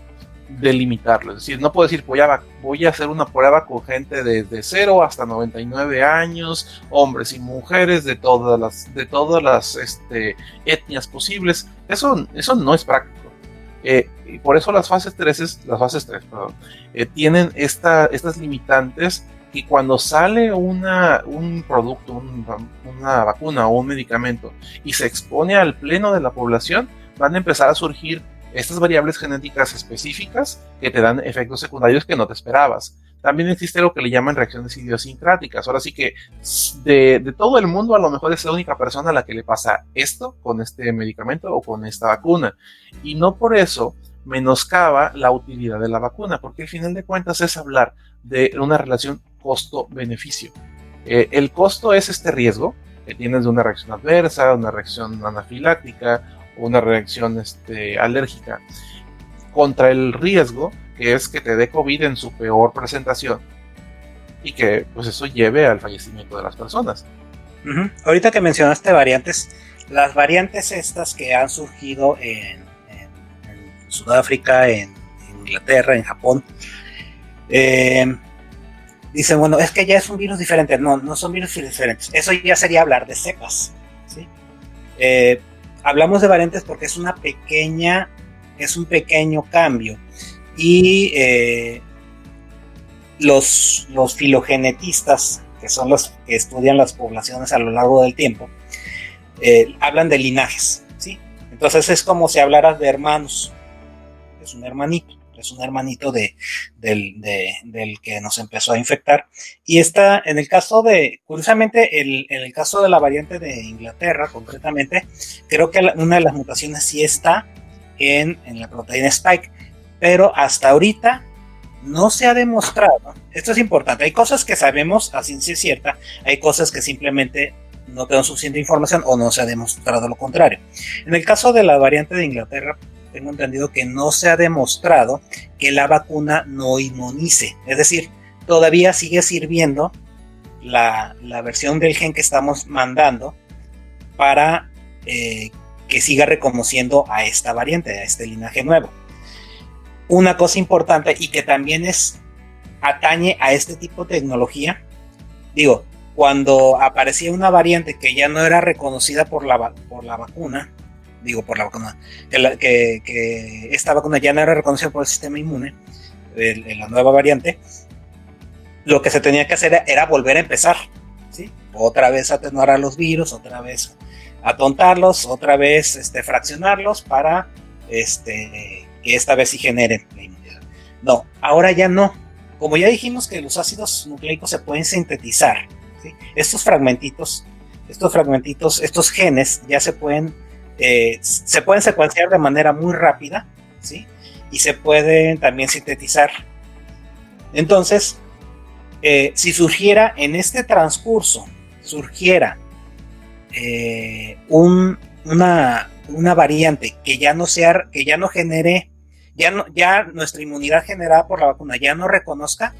delimitarlo. Es decir, no puedo decir, voy a hacer una prueba con gente desde 0 hasta 99 años, hombres y mujeres de todas las etnias posibles. Eso no es práctico. Y por eso las fases 3 tienen estas limitantes, que cuando sale un producto, una vacuna o un medicamento y se expone al pleno de la población, van a empezar a surgir estas variables genéticas específicas que te dan efectos secundarios que no te esperabas. También existe lo que le llaman reacciones idiosincráticas. Ahora sí que de todo el mundo, a lo mejor es la única persona a la que le pasa esto con este medicamento o con esta vacuna. Y no por eso menoscaba la utilidad de la vacuna, porque al final de cuentas es hablar de una relación costo-beneficio. El costo es este riesgo que tienes de una reacción adversa, una reacción anafiláctica, una reacción alérgica, contra el riesgo que es que te dé COVID en su peor presentación y que pues eso lleve al fallecimiento de las personas. Uh-huh. Ahorita que mencionaste variantes, las variantes estas que han surgido en Sudáfrica, en Inglaterra, en Japón, dicen, bueno, es que ya es un virus diferente. No son virus diferentes. Eso ya sería hablar de cepas, ¿sí? Hablamos de variantes porque es un pequeño cambio, y los filogenetistas, que son los que estudian las poblaciones a lo largo del tiempo, hablan de linajes, ¿sí? Entonces es como si hablaras de hermanos. Es un hermanito del que nos empezó a infectar. Y está en el caso curiosamente, en el caso de la variante de Inglaterra, concretamente, creo que una de las mutaciones sí está en la proteína Spike, pero hasta ahorita no se ha demostrado. Esto es importante. Hay cosas que sabemos a ciencia cierta, hay cosas que simplemente no tenemos suficiente información o no se ha demostrado lo contrario. En el caso de la variante de Inglaterra, tengo entendido que no se ha demostrado que la vacuna no inmunice. Es decir, todavía sigue sirviendo la versión del gen que estamos mandando para que siga reconociendo a esta variante, a este linaje nuevo. Una cosa importante y que también atañe a este tipo de tecnología, cuando aparecía una variante que ya no era reconocida por la vacuna, que esta vacuna ya no era reconocida por el sistema inmune, la nueva variante, lo que se tenía que hacer era volver a empezar, ¿sí? Otra vez atenuar a los virus, otra vez atontarlos, otra vez fraccionarlos para que esta vez sí generen la inmunidad. No, ahora ya no. Como ya dijimos que los ácidos nucleicos se pueden sintetizar, ¿sí? Estos fragmentitos, estos genes ya se pueden secuenciar de manera muy rápida, ¿sí? Y se pueden también sintetizar. Entonces, si surgiera en este transcurso, una variante que ya no genere, ya nuestra inmunidad generada por la vacuna ya no reconozca,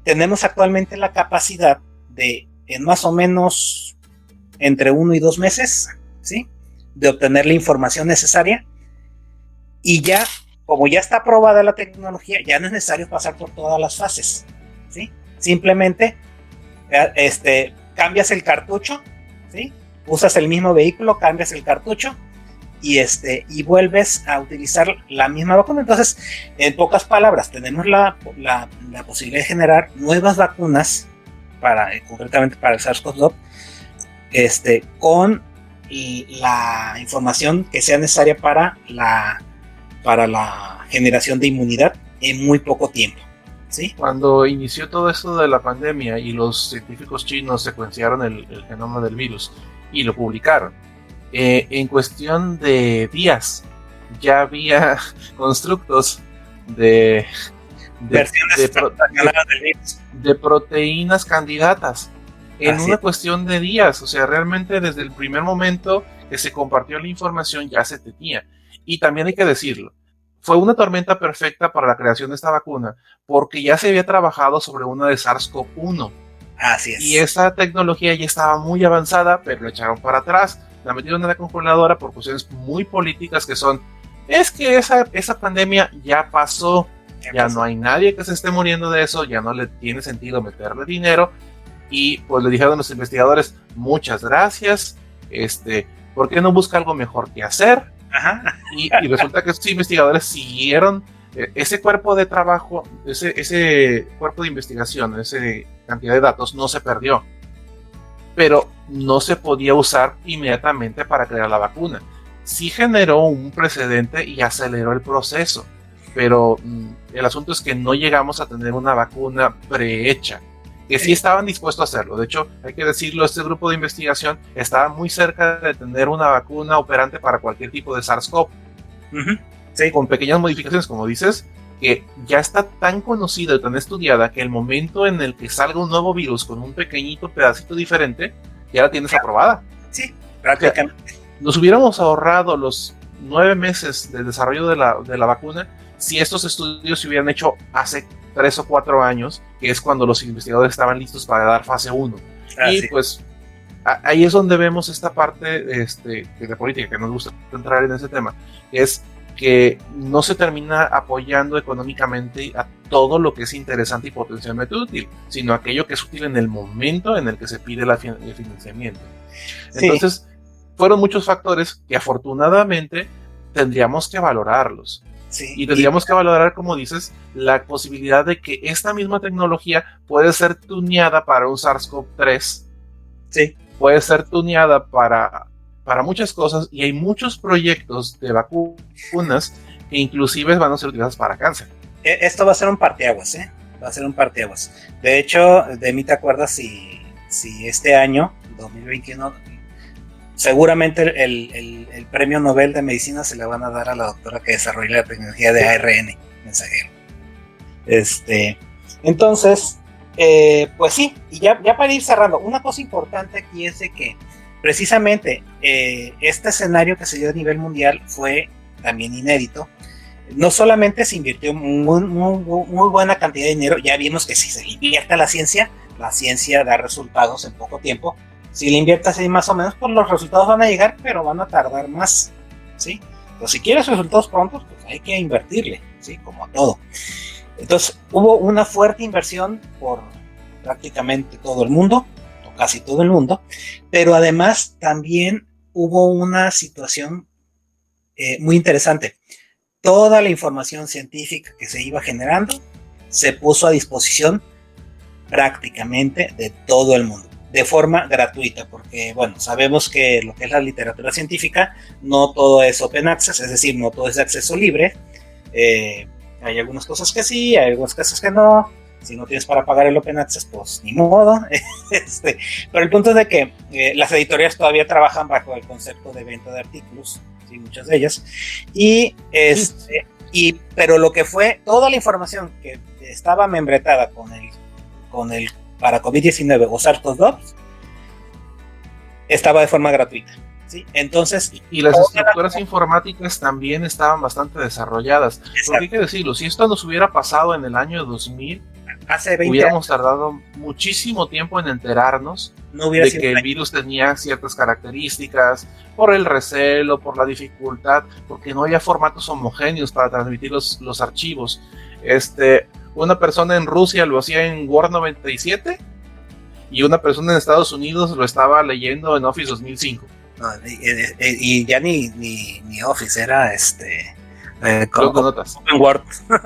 tenemos actualmente la capacidad de, en más o menos entre 1 y 2 meses, ¿sí?, de obtener la información necesaria, y ya, como ya está aprobada la tecnología, ya no es necesario pasar por todas las fases, ¿sí? Simplemente cambias el cartucho, ¿sí? Usas el mismo vehículo, cambias el cartucho y vuelves a utilizar la misma vacuna. Entonces, en pocas palabras, tenemos la posibilidad de generar nuevas vacunas concretamente para el SARS-CoV-2, con la información que sea necesaria para la generación de inmunidad en muy poco tiempo, ¿sí? Cuando inició todo esto de la pandemia y los científicos chinos secuenciaron el genoma del virus y lo publicaron, en cuestión de días ya había constructos de proteínas candidatas en una cuestión de días. O sea, realmente desde el primer momento que se compartió la información ya se tenía. Y también hay que decirlo, fue una tormenta perfecta para la creación de esta vacuna, porque ya se había trabajado sobre una de SARS-CoV-1. Así es. Y esa tecnología ya estaba muy avanzada, pero la echaron para atrás, la metieron en la congeladora por cuestiones muy políticas que son, es que esa pandemia ya pasó, ya no hay nadie que se esté muriendo de eso, ya no le tiene sentido meterle dinero, y pues le dijeron a los investigadores, muchas gracias, ¿por qué no busca algo mejor que hacer? Ajá. Y resulta que estos investigadores siguieron ese cuerpo de trabajo, ese cuerpo de investigación, esa cantidad de datos no se perdió, pero no se podía usar inmediatamente para crear la vacuna. Sí generó un precedente y aceleró el proceso, pero el asunto es que no llegamos a tener una vacuna prehecha, que sí estaban dispuestos a hacerlo. De hecho, hay que decirlo, este grupo de investigación estaba muy cerca de tener una vacuna operante para cualquier tipo de SARS-CoV, sí, con pequeñas modificaciones, como dices, que ya está tan conocida y tan estudiada que el momento en el que salga un nuevo virus con un pequeñito pedacito diferente, ya la tienes aprobada. Sí, prácticamente. O sea, nos hubiéramos ahorrado los 9 meses de desarrollo de la vacuna si estos estudios se hubieran hecho hace 3 o 4 años, que es cuando los investigadores estaban listos para dar fase 1. Y pues ahí es donde vemos esta parte de política, que nos gusta entrar en ese tema, que es que no se termina apoyando económicamente a todo lo que es interesante y potencialmente útil, sino aquello que es útil en el momento en el que se pide el financiamiento. Entonces, fueron muchos factores que afortunadamente tendríamos que valorarlos. Sí, y tendríamos que valorar, como dices, la posibilidad de que esta misma tecnología puede ser tuneada para un SARS-CoV-3. Sí. Puede ser tuneada para muchas cosas, y hay muchos proyectos de vacunas que inclusive van a ser utilizadas para cáncer. Esto va a ser un parteaguas, va a ser un parteaguas. De hecho, de mí te acuerdas si este año, 2021, seguramente el premio Nobel de Medicina se le van a dar a la doctora que desarrolló la tecnología de ARN mensajero. Entonces, pues sí, y ya para ir cerrando, una cosa importante aquí es de que precisamente este escenario que se dio a nivel mundial fue también inédito. No solamente se invirtió muy buena cantidad de dinero, ya vimos que si se invierte la ciencia da resultados en poco tiempo. Si le inviertes así más o menos, pues los resultados van a llegar, pero van a tardar más, ¿sí? Entonces, si quieres resultados prontos, pues hay que invertirle, ¿sí? Como a todo. Entonces, hubo una fuerte inversión por prácticamente todo el mundo, casi todo el mundo, pero además también hubo una situación muy interesante. Toda la información científica que se iba generando se puso a disposición prácticamente de todo el mundo, de forma gratuita, porque bueno, sabemos que lo que es la literatura científica, no todo es open access, es decir, no todo es de acceso libre. Hay algunas cosas que sí, hay algunas cosas que no. Si no tienes para pagar el open access, pues ni modo. Pero el punto es de que las editoriales todavía trabajan bajo el concepto de venta de artículos, ¿sí? Muchas de ellas. Pero lo que fue toda la información que estaba membretada con el para COVID-19 o SARS-CoV-2 estaba de forma gratuita. ¿Sí? Entonces, y las estructuras informáticas también estaban bastante desarrolladas. Porque hay que decirlo, si esto nos hubiera pasado en el año 2000, hace 20 hubiéramos años, tardado muchísimo tiempo en enterarnos de que el virus tenía ciertas características, por el recelo, por la dificultad, porque no había formatos homogéneos para transmitir los archivos. Una persona en Rusia lo hacía en Word 97 y una persona en Estados Unidos lo estaba leyendo en Office 2005. No, y ya ni Office, era notas.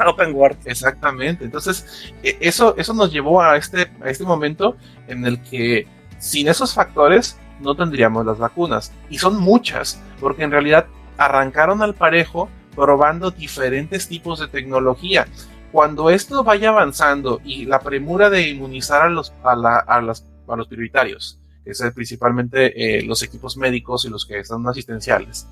Open Word. Exactamente. Entonces, eso nos llevó a este momento en el que sin esos factores no tendríamos las vacunas. Y son muchas, porque en realidad arrancaron al parejo probando diferentes tipos de tecnología. Cuando esto vaya avanzando y la premura de inmunizar a los prioritarios, que es principalmente los equipos médicos y los que están asistenciales,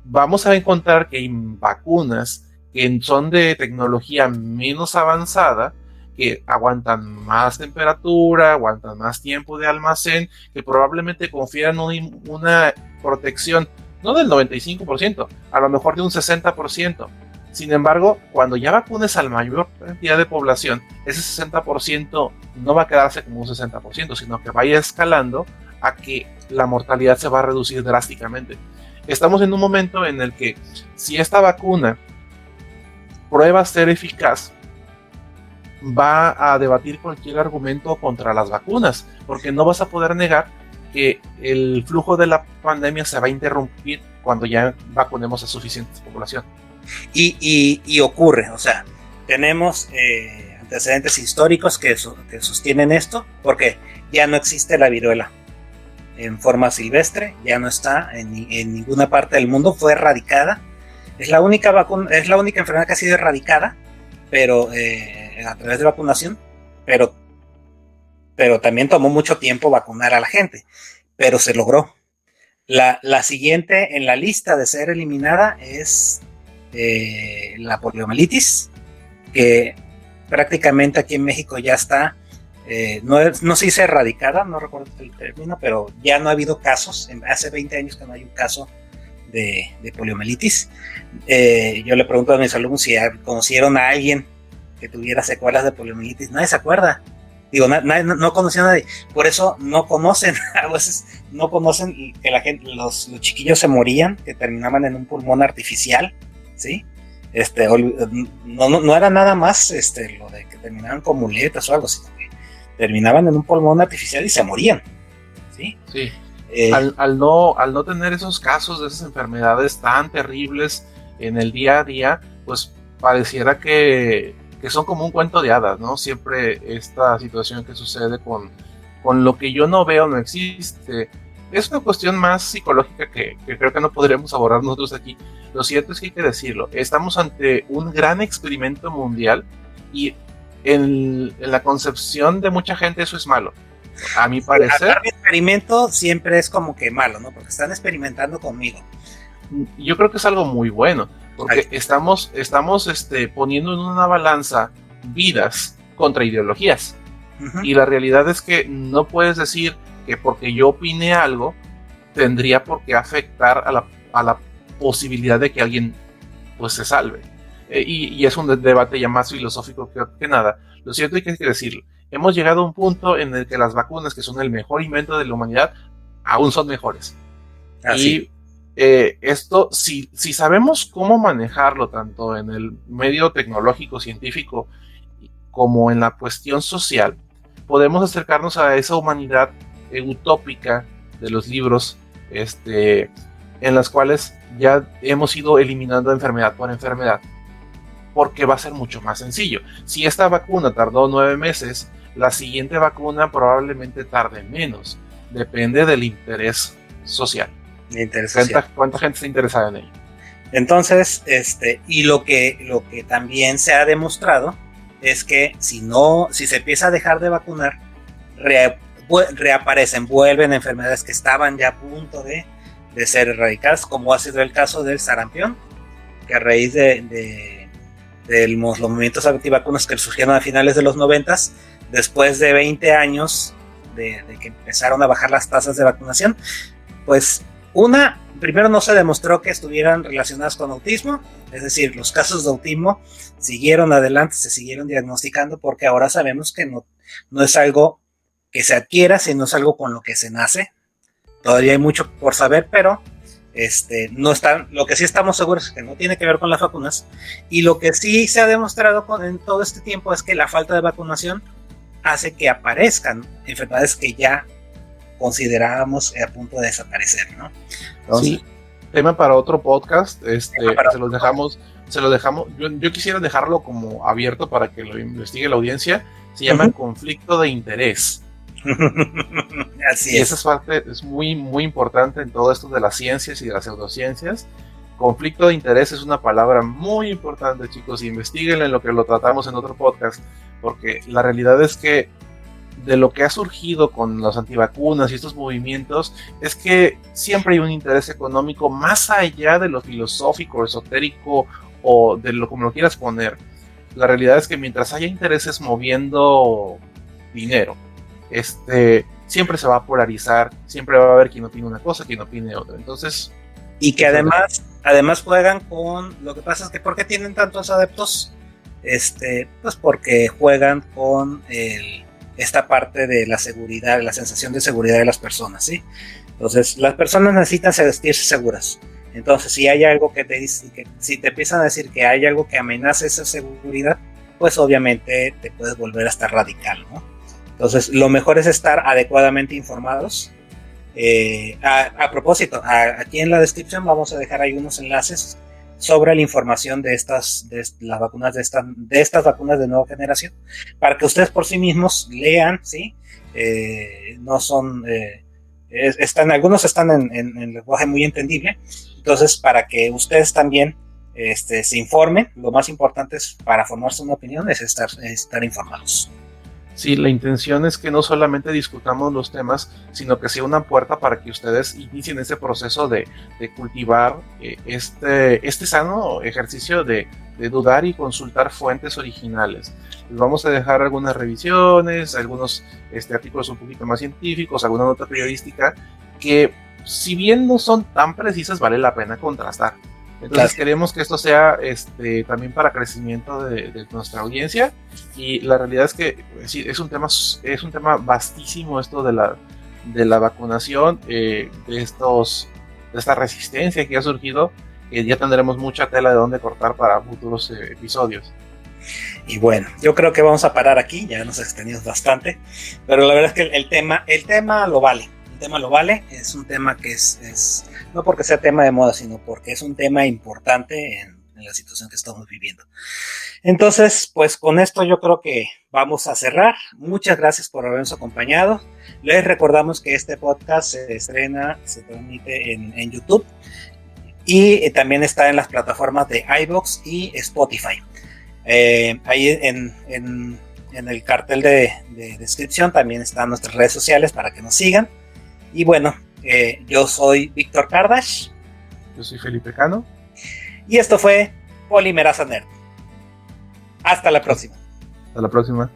vamos a encontrar que hay vacunas que son de tecnología menos avanzada, que aguantan más temperatura, aguantan más tiempo de almacén, que probablemente confieran una protección no del 95%, a lo mejor de un 60%. Sin embargo, cuando ya vacunes a la mayor cantidad de población, ese 60% no va a quedarse como un 60%, sino que vaya escalando a que la mortalidad se va a reducir drásticamente. Estamos en un momento en el que si esta vacuna prueba ser eficaz, va a debatir cualquier argumento contra las vacunas, porque no vas a poder negar que el flujo de la pandemia se va a interrumpir cuando ya vacunemos a suficiente población. Y ocurre, o sea, tenemos antecedentes históricos que sostienen esto, porque ya no existe la viruela en forma silvestre, ya no está en ninguna parte del mundo, fue erradicada. Es la única enfermedad que ha sido erradicada, pero a través de vacunación, pero también tomó mucho tiempo vacunar a la gente, pero se logró. La siguiente en la lista de ser eliminada es la poliomielitis, que prácticamente aquí en México ya está, no se dice erradicada, no recuerdo el término, pero ya no ha habido casos. Hace 20 años que no hay un caso de poliomielitis. Yo le pregunto a mis alumnos si conocieron a alguien que tuviera secuelas de poliomielitis. Nadie se acuerda. Digo, no conocía a nadie. Por eso no conocen, a veces no conocen que la gente, los chiquillos se morían, que terminaban en un pulmón artificial, ¿sí? No era nada más lo de que terminaban con muletas o algo, sino que terminaban en un pulmón artificial y se morían, ¿sí? Sí. Al no tener esos casos de esas enfermedades tan terribles en el día a día, pues pareciera que son como un cuento de hadas, ¿no? Siempre esta situación que sucede con lo que yo no veo, no existe. Es una cuestión más psicológica que creo que no podríamos abordar nosotros aquí. Lo cierto es que hay que decirlo, estamos ante un gran experimento mundial y en la concepción de mucha gente eso es malo. A mi parecer... Hablar de experimento siempre es como que malo, ¿no? Porque están experimentando conmigo. Yo creo que es algo muy bueno, porque estamos poniendo en una balanza vidas contra ideologías. Uh-huh. Y la realidad es que no puedes decir que porque yo opine algo tendría por qué afectar a la posibilidad de que alguien pues se salve. Y es un debate ya más filosófico que nada. Lo cierto es que hay que decirlo. Hemos llegado a un punto en el que las vacunas, que son el mejor invento de la humanidad, aún son mejores. Así. Y esto, si sabemos cómo manejarlo, tanto en el medio tecnológico, científico, como en la cuestión social, podemos acercarnos a esa humanidad utópica de los libros, en las cuales ya hemos ido eliminando enfermedad por enfermedad, porque va a ser mucho más sencillo. Si esta vacuna tardó 9 meses, la siguiente vacuna probablemente tarde menos. Depende del interés social. ¿Cuánta gente está interesada en ello? Entonces, y lo que también se ha demostrado es que si se empieza a dejar de vacunar, reaparecen, vuelven enfermedades que estaban ya a punto de ser erradicadas, como ha sido el caso del sarampión, que a raíz de los movimientos antivacunas que surgieron a finales de los 90s, después de 20 años de que empezaron a bajar las tasas de vacunación, pues primero no se demostró que estuvieran relacionadas con autismo, es decir, los casos de autismo siguieron adelante, se siguieron diagnosticando, porque ahora sabemos que no es algo que se adquiera, sino es algo con lo que se nace. Todavía hay mucho por saber, pero lo que sí estamos seguros es que no tiene que ver con las vacunas, y lo que sí se ha demostrado en todo este tiempo es que la falta de vacunación hace que aparezcan enfermedades que ya considerábamos a punto de desaparecer, ¿no? Entonces, sí, tema para otro podcast, se lo dejamos, yo quisiera dejarlo como abierto para que lo investigue la audiencia. Se llama conflicto de interés. Así y es. esa parte es muy, muy importante en todo esto de las ciencias y de las pseudociencias. Conflicto de interés es una palabra muy importante, chicos, investíguenlo, en lo que lo tratamos en otro podcast, porque la realidad es que de lo que ha surgido con los antivacunas y estos movimientos es que siempre hay un interés económico más allá de lo filosófico, esotérico o de lo como lo quieras poner. La realidad es que mientras haya intereses moviendo dinero, siempre se va a polarizar, siempre va a haber quien opine una cosa, quien opine otra. Entonces, y que además juegan con, lo que pasa es que ¿por qué tienen tantos adeptos? Pues porque juegan con esta parte de la seguridad, la sensación de seguridad de las personas, ¿sí? Entonces, las personas necesitan sentirse seguras. Entonces, si hay algo que te dice, si te empiezan a decir que hay algo que amenaza esa seguridad, pues obviamente te puedes volver hasta radical, ¿no? Entonces, lo mejor es estar adecuadamente informados. A propósito, aquí en la descripción vamos a dejar ahí unos enlaces sobre la información de las vacunas de estas vacunas de nueva generación, para que ustedes por sí mismos lean, ¿sí? No son algunos están en lenguaje muy entendible, entonces para que ustedes también se informen. Lo más importante es, para formarse una opinión, es estar informados. Sí, la intención es que no solamente discutamos los temas, sino que sea una puerta para que ustedes inicien ese proceso de cultivar este sano ejercicio de dudar y consultar fuentes originales. Les vamos a dejar algunas revisiones, algunos artículos un poquito más científicos, alguna nota periodística que, si bien no son tan precisas, vale la pena contrastar. Entonces queremos que esto sea también para crecimiento de nuestra audiencia, y la realidad es que sí, es un tema vastísimo esto de la vacunación, de esta resistencia que ha surgido. Ya tendremos mucha tela de donde cortar para futuros episodios. Y bueno, yo creo que vamos a parar aquí, ya nos extendimos bastante, pero la verdad es que el tema lo vale. El tema lo vale, es un tema que es no porque sea tema de moda, sino porque es un tema importante en la situación que estamos viviendo. Entonces, pues con esto yo creo que vamos a cerrar. Muchas gracias por habernos acompañado. Les recordamos que este podcast se transmite en YouTube, y también está en las plataformas de iVoox y Spotify. Ahí en el cartel de descripción también están nuestras redes sociales para que nos sigan. Y bueno, yo soy Víctor Kardash. Yo soy Felipe Cano. Y esto fue Polimerasa Nerd. Hasta la próxima. Hasta la próxima.